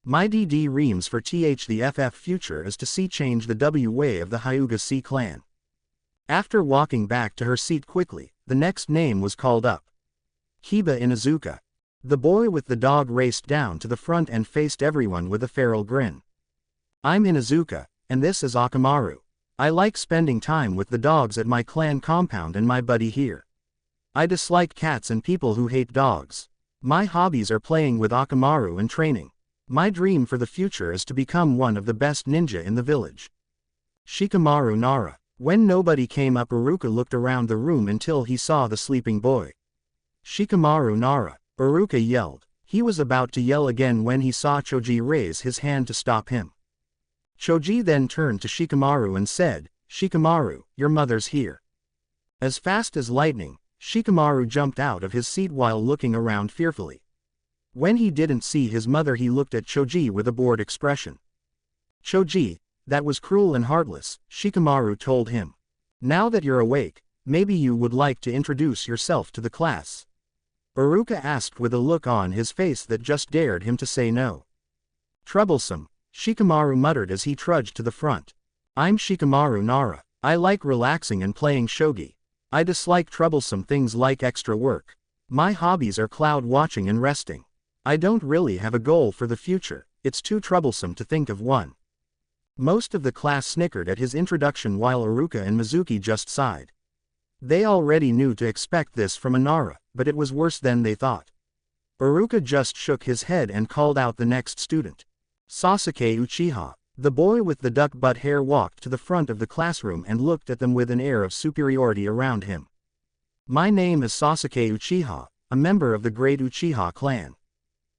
My DD reams for TH the FF future is to see change the W way of the Hyuga C clan. After walking back to her seat quickly, the next name was called up. Kiba Inuzuka. The boy with the dog raced down to the front and faced everyone with a feral grin. I'm Inuzuka, and this is Akamaru. I like spending time with the dogs at my clan compound and my buddy here. I dislike cats and people who hate dogs. My hobbies are playing with Akamaru and training. My dream for the future is to become one of the best ninja in the village. Shikamaru Nara. When nobody came up, Iruka looked around the room until he saw the sleeping boy. Shikamaru Nara. Iruka yelled. He was about to yell again when he saw Choji raise his hand to stop him. Choji then turned to Shikamaru and said, Shikamaru, your mother's here. As fast as lightning, Shikamaru jumped out of his seat while looking around fearfully. When he didn't see his mother, he looked at Choji with a bored expression. Choji, that was cruel and heartless, Shikamaru told him. Now that you're awake, maybe you would like to introduce yourself to the class. Iruka asked with a look on his face that just dared him to say no. Troublesome, Shikamaru muttered as he trudged to the front. I'm Shikamaru Nara. I like relaxing and playing shogi. I dislike troublesome things like extra work. My hobbies are cloud watching and resting. I don't really have a goal for the future, it's too troublesome to think of one. Most of the class snickered at his introduction while Iruka and Mizuki just sighed. They already knew to expect this from a Nara, but it was worse than they thought. Iruka just shook his head and called out the next student. Sasuke Uchiha. The boy with the duck butt hair walked to the front of the classroom and looked at them with an air of superiority around him. My name is Sasuke Uchiha, a member of the great Uchiha clan.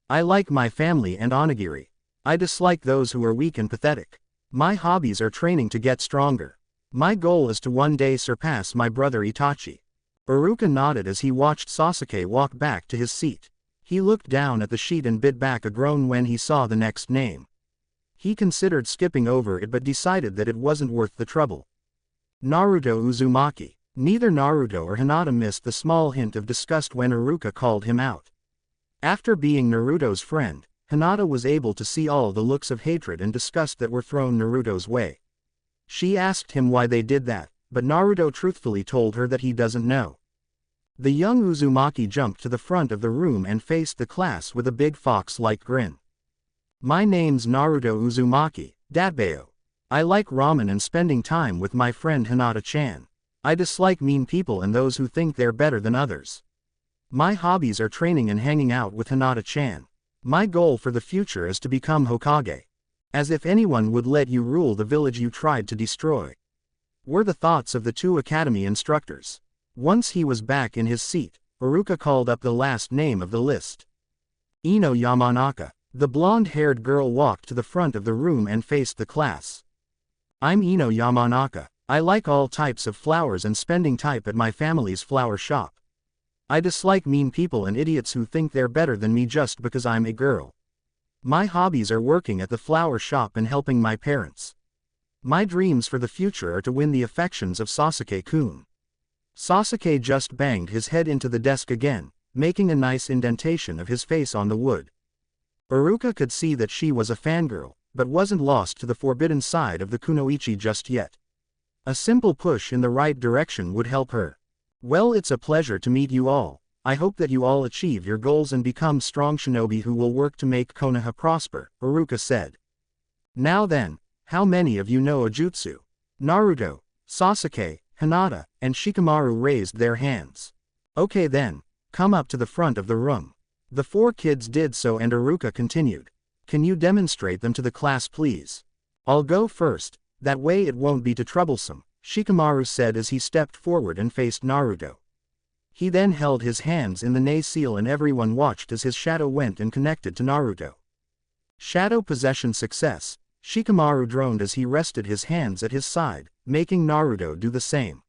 I like my family and onigiri. I dislike those who are weak and pathetic. My hobbies are training to get stronger. My goal is to one day surpass my brother Itachi. Iruka nodded as he watched Sasuke walk back to his seat. He looked down at the sheet and bit back a groan when he saw the next name. He considered skipping over it but decided that it wasn't worth the trouble. Naruto Uzumaki. Neither Naruto or Hinata missed the small hint of disgust when Iruka called him out. After being Naruto's friend, Hinata was able to see all the looks of hatred and disgust that were thrown Naruto's way. She asked him why they did that, but Naruto truthfully told her that he doesn't know. The young Uzumaki jumped to the front of the room and faced the class with a big fox-like grin. My name's Naruto Uzumaki, Datbeo. I like ramen and spending time with my friend Hinata-chan. I dislike mean people and those who think they're better than others. My hobbies are training and hanging out with Hinata-chan. My goal for the future is to become Hokage. As if anyone would let you rule the village you tried to destroy. Were the thoughts of the two academy instructors. Once he was back in his seat, Iruka called up the last name of the list. Ino Yamanaka. The blonde-haired girl walked to the front of the room and faced the class. I'm Ino Yamanaka. I like all types of flowers and spending time at my family's flower shop. I dislike mean people and idiots who think they're better than me just because I'm a girl. My hobbies are working at the flower shop and helping my parents. My dreams for the future are to win the affections of Sasuke-kun. Sasuke just banged his head into the desk again, making a nice indentation of his face on the wood. Iruka could see that she was a fangirl, but wasn't lost to the forbidden side of the kunoichi just yet. A simple push in the right direction would help her. Well, it's a pleasure to meet you all. I hope that you all achieve your goals and become strong shinobi who will work to make Konoha prosper, Iruka said. Now then, how many of you know a jutsu? Naruto, Sasuke, Hinata, and Shikamaru raised their hands. Okay then, come up to the front of the room. The four kids did so and Iruka continued. Can you demonstrate them to the class please? I'll go first, that way it won't be too troublesome, Shikamaru said as he stepped forward and faced Naruto. He then held his hands in the Nei seal and everyone watched as his shadow went and connected to Naruto. Shadow possession success, Shikamaru droned as he rested his hands at his side, making Naruto do the same.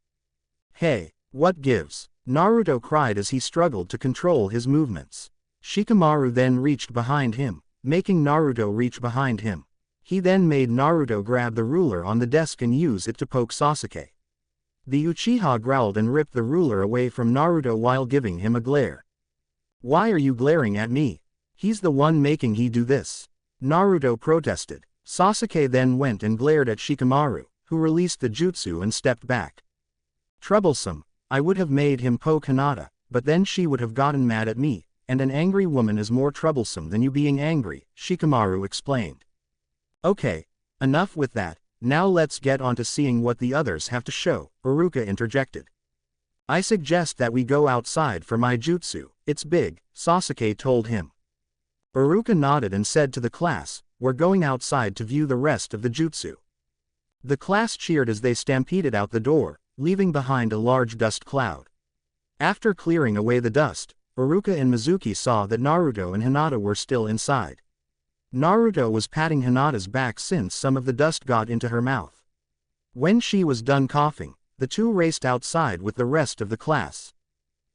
Hey, what gives? Naruto cried as he struggled to control his movements. Shikamaru then reached behind him, making Naruto reach behind him. He then made Naruto grab the ruler on the desk and use it to poke Sasuke. The Uchiha growled and ripped the ruler away from Naruto while giving him a glare. "Why are you glaring at me? He's the one making he do this," Naruto protested. Sasuke then went and glared at Shikamaru, who released the jutsu and stepped back. "Troublesome. I would have made him poke Hinata, but then she would have gotten mad at me, and an angry woman is more troublesome than you being angry," Shikamaru explained. "Okay, enough with that, now let's get on to seeing what the others have to show," Iruka interjected. "I suggest that we go outside for my jutsu, it's big," Sasuke told him. Iruka nodded and said to the class, "We're going outside to view the rest of the jutsu." The class cheered as they stampeded out the door, leaving behind a large dust cloud. After clearing away the dust, Iruka and Mizuki saw that Naruto and Hinata were still inside. Naruto was patting Hinata's back since some of the dust got into her mouth. When she was done coughing, the two raced outside with the rest of the class.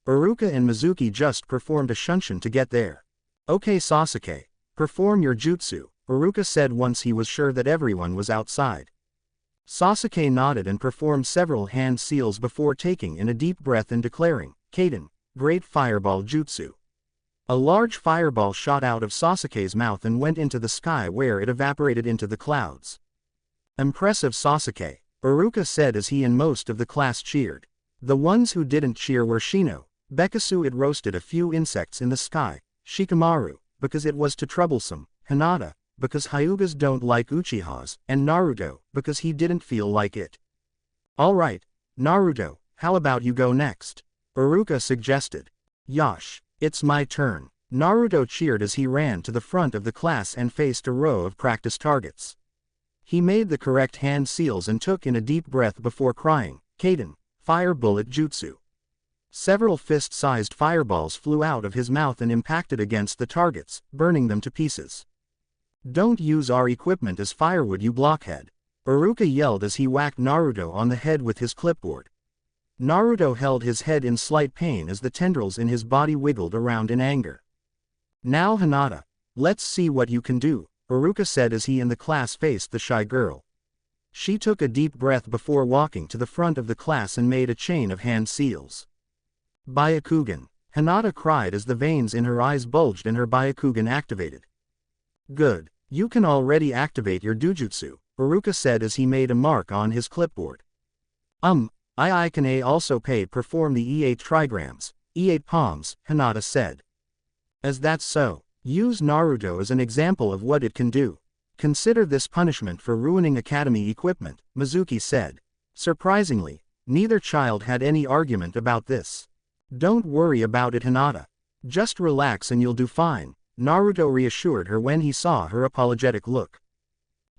Iruka and Mizuki just performed a shunshin to get there. "Okay Sasuke, perform your jutsu," Iruka said once he was sure that everyone was outside. Sasuke nodded and performed several hand seals before taking in a deep breath and declaring, "Kaden, Great Fireball Jutsu." A large fireball shot out of Sasuke's mouth and went into the sky where it evaporated into the clouds. "Impressive Sasuke," Iruka said as he and most of the class cheered. The ones who didn't cheer were Shino, Bekasu it roasted a few insects in the sky, Shikamaru, because it was too troublesome, Hinata, because Hyugas don't like Uchihas, and Naruto, because he didn't feel like it. "Alright, Naruto, how about you go next?" Iruka suggested. "Yosh, it's my turn." Naruto cheered as he ran to the front of the class and faced a row of practice targets. He made the correct hand seals and took in a deep breath before crying, "Kaden, Fire Bullet Jutsu." Several fist-sized fireballs flew out of his mouth and impacted against the targets, burning them to pieces. "Don't use our equipment as firewood you blockhead," Iruka yelled as he whacked Naruto on the head with his clipboard. Naruto held his head in slight pain as the tendrils in his body wiggled around in anger. "Now Hinata, let's see what you can do," Iruka said as he and the class faced the shy girl. She took a deep breath before walking to the front of the class and made a chain of hand seals. "Byakugan," Hinata cried as the veins in her eyes bulged and her Byakugan activated. "Good, you can already activate your dujutsu," Iruka said as he made a mark on his clipboard. I can also perform the E8 trigrams, E8 palms," Hinata said. "As that's so, use Naruto as an example of what it can do. Consider this punishment for ruining academy equipment," Mizuki said. Surprisingly, neither child had any argument about this. "Don't worry about it Hinata. Just relax and you'll do fine," Naruto reassured her when he saw her apologetic look.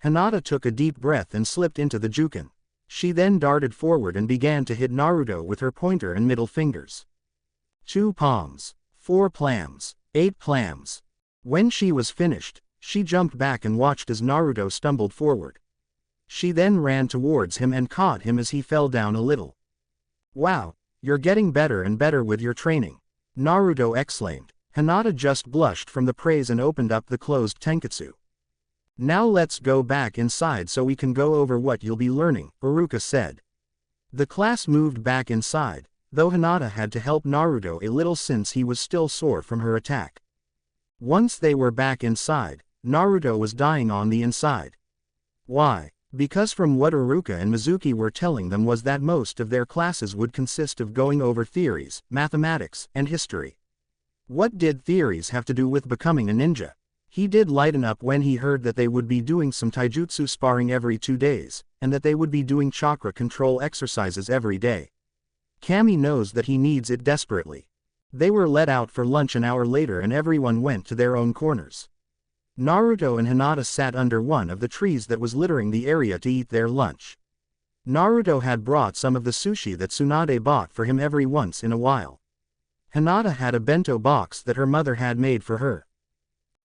Hinata took a deep breath and slipped into the Juken. She then darted forward and began to hit Naruto with her pointer and middle fingers. 2 palms, 4 plams, 8 plams. When she was finished, she jumped back and watched as Naruto stumbled forward. She then ran towards him and caught him as he fell down a little. "Wow, you're getting better and better with your training," Naruto exclaimed. Hinata just blushed from the praise and opened up the closed tenketsu. "Now let's go back inside so we can go over what you'll be learning," Iruka said. The class moved back inside, though Hinata had to help Naruto a little since he was still sore from her attack. Once they were back inside, Naruto was dying on the inside. Why? Because from what Iruka and Mizuki were telling them was that most of their classes would consist of going over theories, mathematics, and history. What did theories have to do with becoming a ninja? He did lighten up when he heard that they would be doing some taijutsu sparring every 2 days, and that they would be doing chakra control exercises every day. Kami knows that he needs it desperately. They were let out for lunch an hour later and everyone went to their own corners. Naruto and Hinata sat under one of the trees that was littering the area to eat their lunch. Naruto had brought some of the sushi that Tsunade bought for him every once in a while. Hinata had a bento box that her mother had made for her.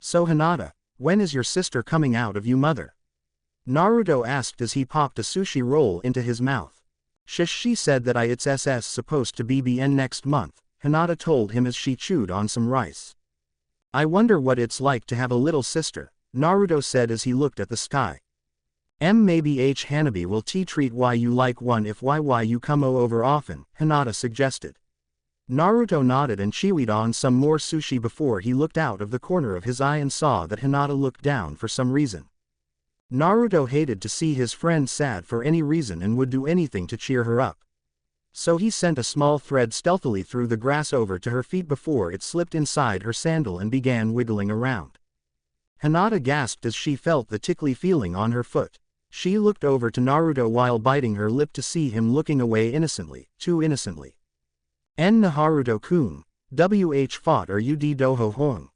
"So Hinata, when is your sister coming out of you mother?" Naruto asked as he popped a sushi roll into his mouth. She said that it's supposed to be BN next month," Hinata told him as she chewed on some rice. I wonder what it's like to have a little sister, Naruto said as he looked at the sky. Maybe Hanabi will treat why you like one if why you come over often, Hinata suggested. Naruto nodded and chewed on some more sushi before he looked out of the corner of his eye and saw that Hinata looked down for some reason. Naruto hated to see his friend sad for any reason and would do anything to cheer her up. So he sent a small thread stealthily through the grass over to her feet before it slipped inside her sandal and began wiggling around. Hinata gasped as she felt the tickly feeling on her foot. She looked over to Naruto while biting her lip to see him looking away innocently, too innocently. Naruto-kun, fought or ud doho hoang.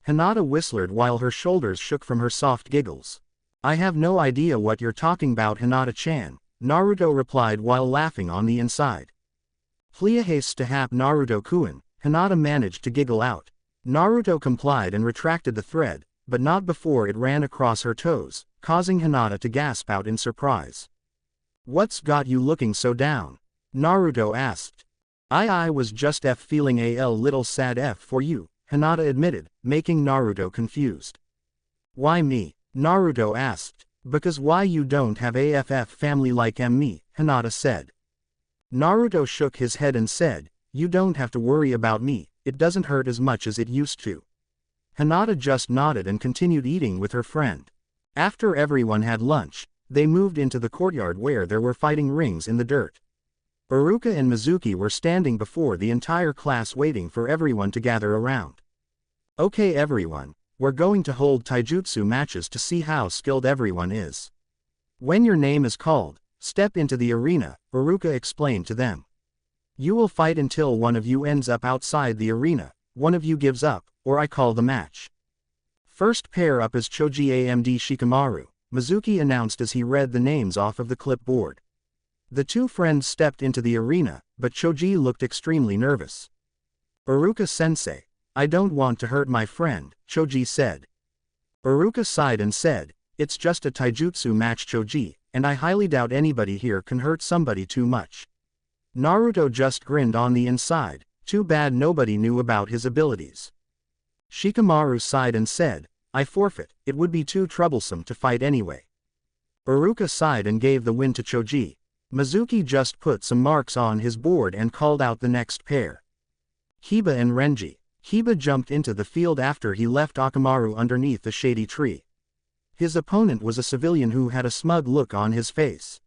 Hinata whistled while her shoulders shook from her soft giggles. I have no idea what you're talking about, Hinata-chan, Naruto replied while laughing on the inside. Please stop, Naruto-kun, Hinata managed to giggle out. Naruto complied and retracted the thread, but not before it ran across her toes, causing Hinata to gasp out in surprise. What's got you looking so down? Naruto asked. I was just feeling a little sad for you, Hinata admitted, making Naruto confused. Why me? Naruto asked. Because why you don't have a family like me, Hinata said. Naruto shook his head and said, you don't have to worry about me, it doesn't hurt as much as it used to. Hinata just nodded and continued eating with her friend. After everyone had lunch, they moved into the courtyard where there were fighting rings in the dirt. Iruka and Mizuki were standing before the entire class waiting for everyone to gather around. Okay everyone, we're going to hold taijutsu matches to see how skilled everyone is. When your name is called, step into the arena, Iruka explained to them. You will fight until one of you ends up outside the arena, one of you gives up, or I call the match. First pair up is Choji Amd Shikamaru, Mizuki announced as he read the names off of the clipboard. The two friends stepped into the arena, but Choji looked extremely nervous. Iruka-sensei, I don't want to hurt my friend, Choji said. Iruka sighed and said, it's just a taijutsu match, Choji, and I highly doubt anybody here can hurt somebody too much. Naruto just grinned on the inside, too bad nobody knew about his abilities. Shikamaru sighed and said, I forfeit, it would be too troublesome to fight anyway. Iruka sighed and gave the win to Choji. Mizuki just put some marks on his board and called out the next pair. Hiba and Renji. Hiba jumped into the field after he left Akamaru underneath a shady tree. His opponent was a civilian who had a smug look on his face.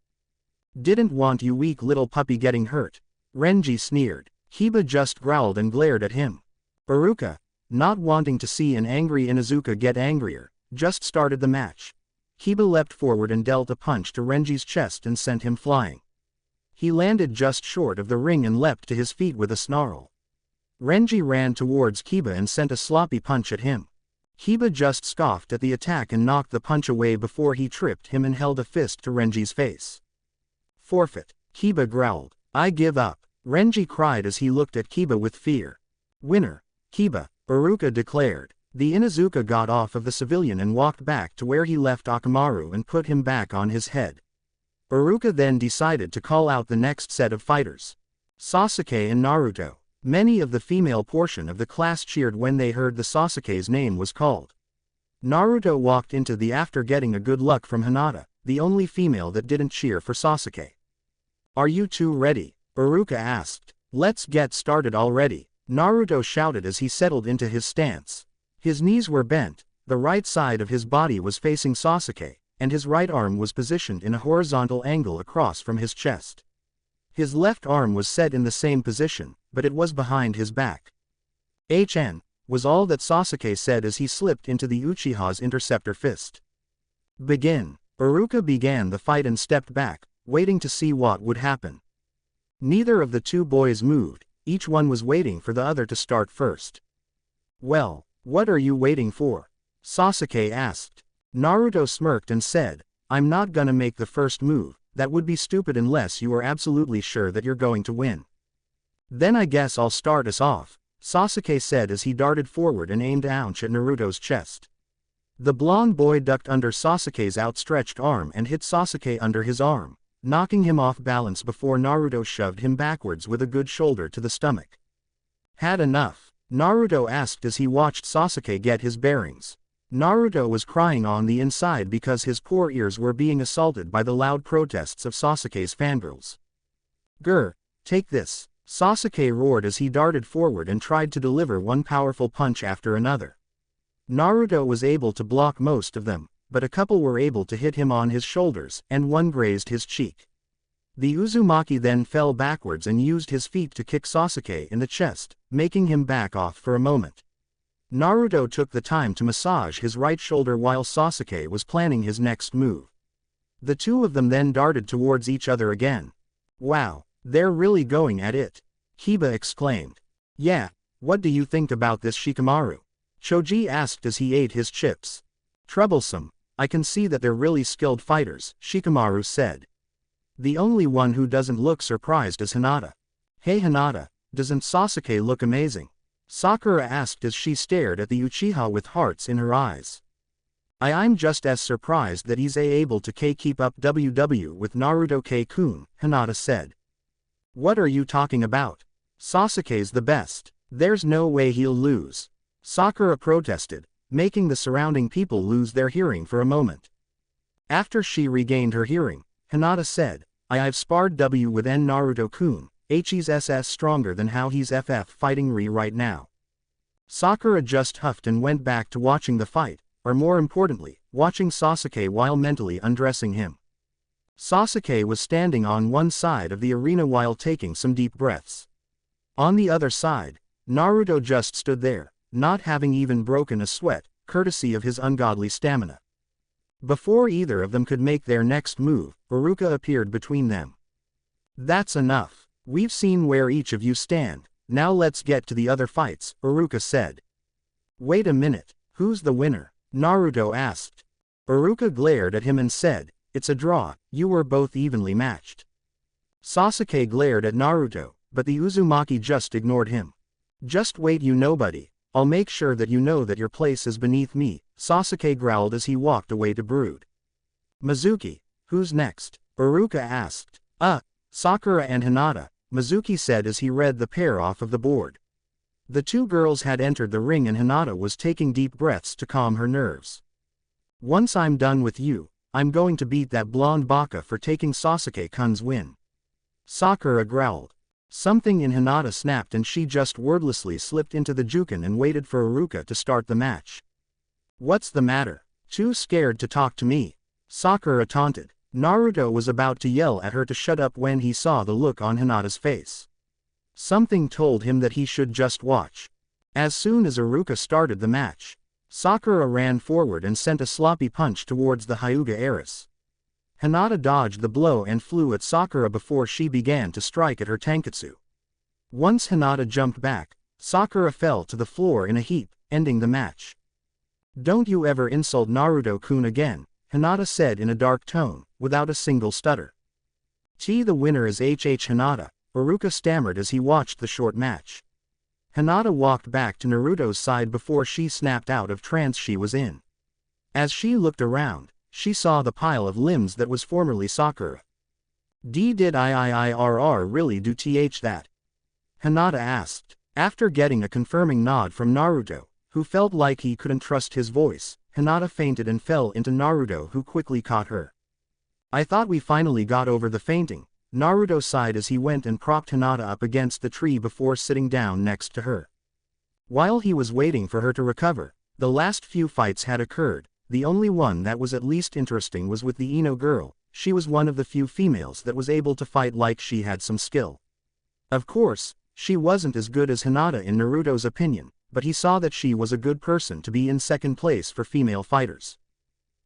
Didn't want you weak little puppy getting hurt, Renji sneered. Hiba just growled and glared at him. Iruka, not wanting to see an angry Inuzuka get angrier, just started the match. Hiba leapt forward and dealt a punch to Renji's chest and sent him flying. He landed just short of the ring and leapt to his feet with a snarl. Renji ran towards Hiba and sent a sloppy punch at him. Hiba just scoffed at the attack and knocked the punch away before he tripped him and held a fist to Renji's face. Forfeit, Hiba growled. I give up, Renji cried as he looked at Hiba with fear. Winner, Hiba, Iruka declared. The Inuzuka got off of the civilian and walked back to where he left Akamaru and put him back on his head. Iruka then decided to call out the next set of fighters. Sasuke and Naruto. Many of the female portion of the class cheered when they heard the Sasuke's name was called. Naruto walked into the after getting a good luck from Hinata, the only female that didn't cheer for Sasuke. Are you two ready? Iruka asked. Let's get started already, Naruto shouted as he settled into his stance. His knees were bent, the right side of his body was facing Sasuke, and his right arm was positioned in a horizontal angle across from his chest. His left arm was set in the same position, but it was behind his back. HN, was all that Sasuke said as he slipped into the Uchiha's interceptor fist. Begin. Iruka began the fight and stepped back, waiting to see what would happen. Neither of the two boys moved, each one was waiting for the other to start first. Well, what are you waiting for? Sasuke asked. Naruto smirked and said, I'm not gonna make the first move, that would be stupid unless you are absolutely sure that you're going to win. Then I guess I'll start us off, Sasuke said as he darted forward and aimed ouch at Naruto's chest. The blonde boy ducked under Sasuke's outstretched arm and hit Sasuke under his arm, knocking him off balance before Naruto shoved him backwards with a good shoulder to the stomach. Had enough. Naruto asked as he watched Sasuke get his bearings. Naruto was crying on the inside because his poor ears were being assaulted by the loud protests of Sasuke's fangirls. "Grr, take this," Sasuke roared as he darted forward and tried to deliver one powerful punch after another. Naruto was able to block most of them, but a couple were able to hit him on his shoulders, and one grazed his cheek. The Uzumaki then fell backwards and used his feet to kick Sasuke in the chest, making him back off for a moment. Naruto took the time to massage his right shoulder while Sasuke was planning his next move. The two of them then darted towards each other again. "Wow, they're really going at it," Kiba exclaimed. "Yeah, what do you think about this, Shikamaru?" Choji asked as he ate his chips. "Troublesome, I can see that they're really skilled fighters," Shikamaru said. The only one who doesn't look surprised is Hinata. "Hey Hinata, doesn't Sasuke look amazing?" Sakura asked as she stared at the Uchiha with hearts in her eyes. I'm just as surprised that he's able to keep up WW with Naruto K-kun," Hinata said. "What are you talking about? Sasuke's the best. There's no way he'll lose," Sakura protested, making the surrounding people lose their hearing for a moment. After she regained her hearing, Hinata said, I've sparred W with Naruto-kun, he's SS stronger than how he's FF fighting right now." Sakura just huffed and went back to watching the fight, or more importantly, watching Sasuke while mentally undressing him. Sasuke was standing on one side of the arena while taking some deep breaths. On the other side, Naruto just stood there, not having even broken a sweat, courtesy of his ungodly stamina. Before either of them could make their next move, Iruka appeared between them. "That's enough. We've seen where each of you stand, now let's get to the other fights," Iruka said. "Wait a minute, who's the winner?" Naruto asked. Iruka glared at him and said, "It's a draw, you were both evenly matched." Sasuke glared at Naruto, but the Uzumaki just ignored him. "Just wait, you nobody, I'll make sure that you know that your place is beneath me," Sasuke growled as he walked away to brood. "Mizuki, who's next?" Iruka asked. Sakura and Hinata," Mizuki said as he read the pair off of the board. The two girls had entered the ring and Hinata was taking deep breaths to calm her nerves. "Once I'm done with you, I'm going to beat that blonde baka for taking Sasuke-kun's win," Sakura growled. Something in Hinata snapped and she just wordlessly slipped into the Juken and waited for Iruka to start the match. "What's the matter? Too scared to talk to me?" Sakura taunted. Naruto was about to yell at her to shut up when he saw the look on Hinata's face. Something told him that he should just watch. As soon as Iruka started the match, Sakura ran forward and sent a sloppy punch towards the Hyuga heiress. Hinata dodged the blow and flew at Sakura before she began to strike at her tanketsu. Once Hinata jumped back, Sakura fell to the floor in a heap, ending the match. "Don't you ever insult Naruto-kun again," Hinata said in a dark tone, without a single stutter. The winner is Hinata," Iruka stammered as he watched the short match. Hinata walked back to Naruto's side before she snapped out of trance she was in. As she looked around, she saw the pile of limbs that was formerly Sakura. Did IIIRR really do that?" Hinata asked. After getting a confirming nod from Naruto, who felt like he couldn't trust his voice, Hinata fainted and fell into Naruto, who quickly caught her. "I thought we finally got over the fainting," Naruto sighed as he went and propped Hinata up against the tree before sitting down next to her. While he was waiting for her to recover, the last few fights had occurred. The only one that was at least interesting was with the Ino girl. She was one of the few females that was able to fight like she had some skill. Of course, she wasn't as good as Hinata in Naruto's opinion, but he saw that she was a good person to be in second place for female fighters.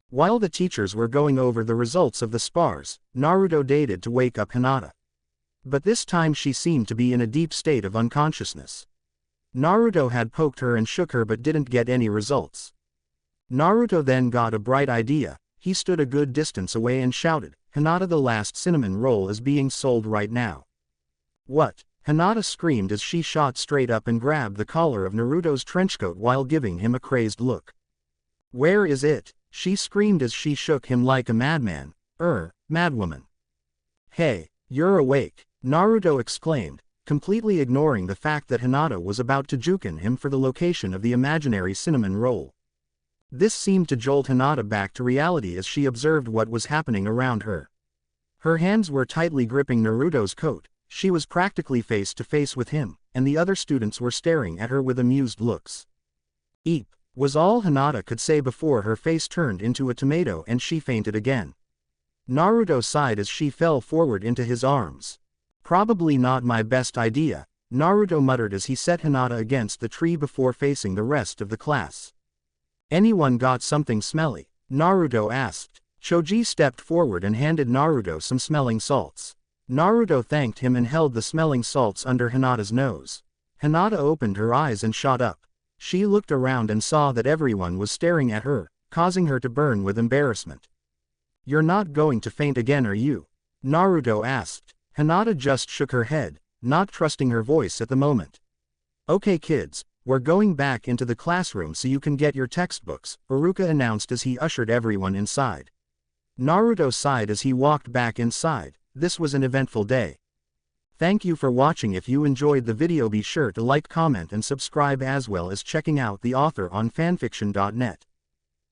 While the teachers were going over the results of the spars, Naruto dated to wake up Hinata. But this time she seemed to be in a deep state of unconsciousness. Naruto had poked her and shook her but didn't get any results. Naruto then got a bright idea. He stood a good distance away and shouted, "Hinata, the last cinnamon roll is being sold right now." "What?" Hinata screamed as she shot straight up and grabbed the collar of Naruto's trenchcoat while giving him a crazed look. "Where is it?" she screamed as she shook him like a madman. Madwoman. "Hey, you're awake," Naruto exclaimed, completely ignoring the fact that Hinata was about to juken him for the location of the imaginary cinnamon roll. This seemed to jolt Hinata back to reality as she observed what was happening around her. Her hands were tightly gripping Naruto's coat, she was practically face to face with him, and the other students were staring at her with amused looks. "Eep," was all Hinata could say before her face turned into a tomato and she fainted again. Naruto sighed as she fell forward into his arms. "Probably not my best idea," Naruto muttered as he set Hinata against the tree before facing the rest of the class. "Anyone got something smelly?" Naruto asked. Choji stepped forward and handed Naruto some smelling salts. Naruto thanked him and held the smelling salts under Hinata's nose. Hinata opened her eyes and shot up. She looked around and saw that everyone was staring at her, causing her to burn with embarrassment. "You're not going to faint again, are you?" Naruto asked. Hinata just shook her head, not trusting her voice at the moment. "Okay kids, we're going back into the classroom so you can get your textbooks," Iruka announced as he ushered everyone inside. Naruto sighed as he walked back inside. This was an eventful day. Thank you for watching. If you enjoyed the video, be sure to like, comment and subscribe, as well as checking out the author on fanfiction.net.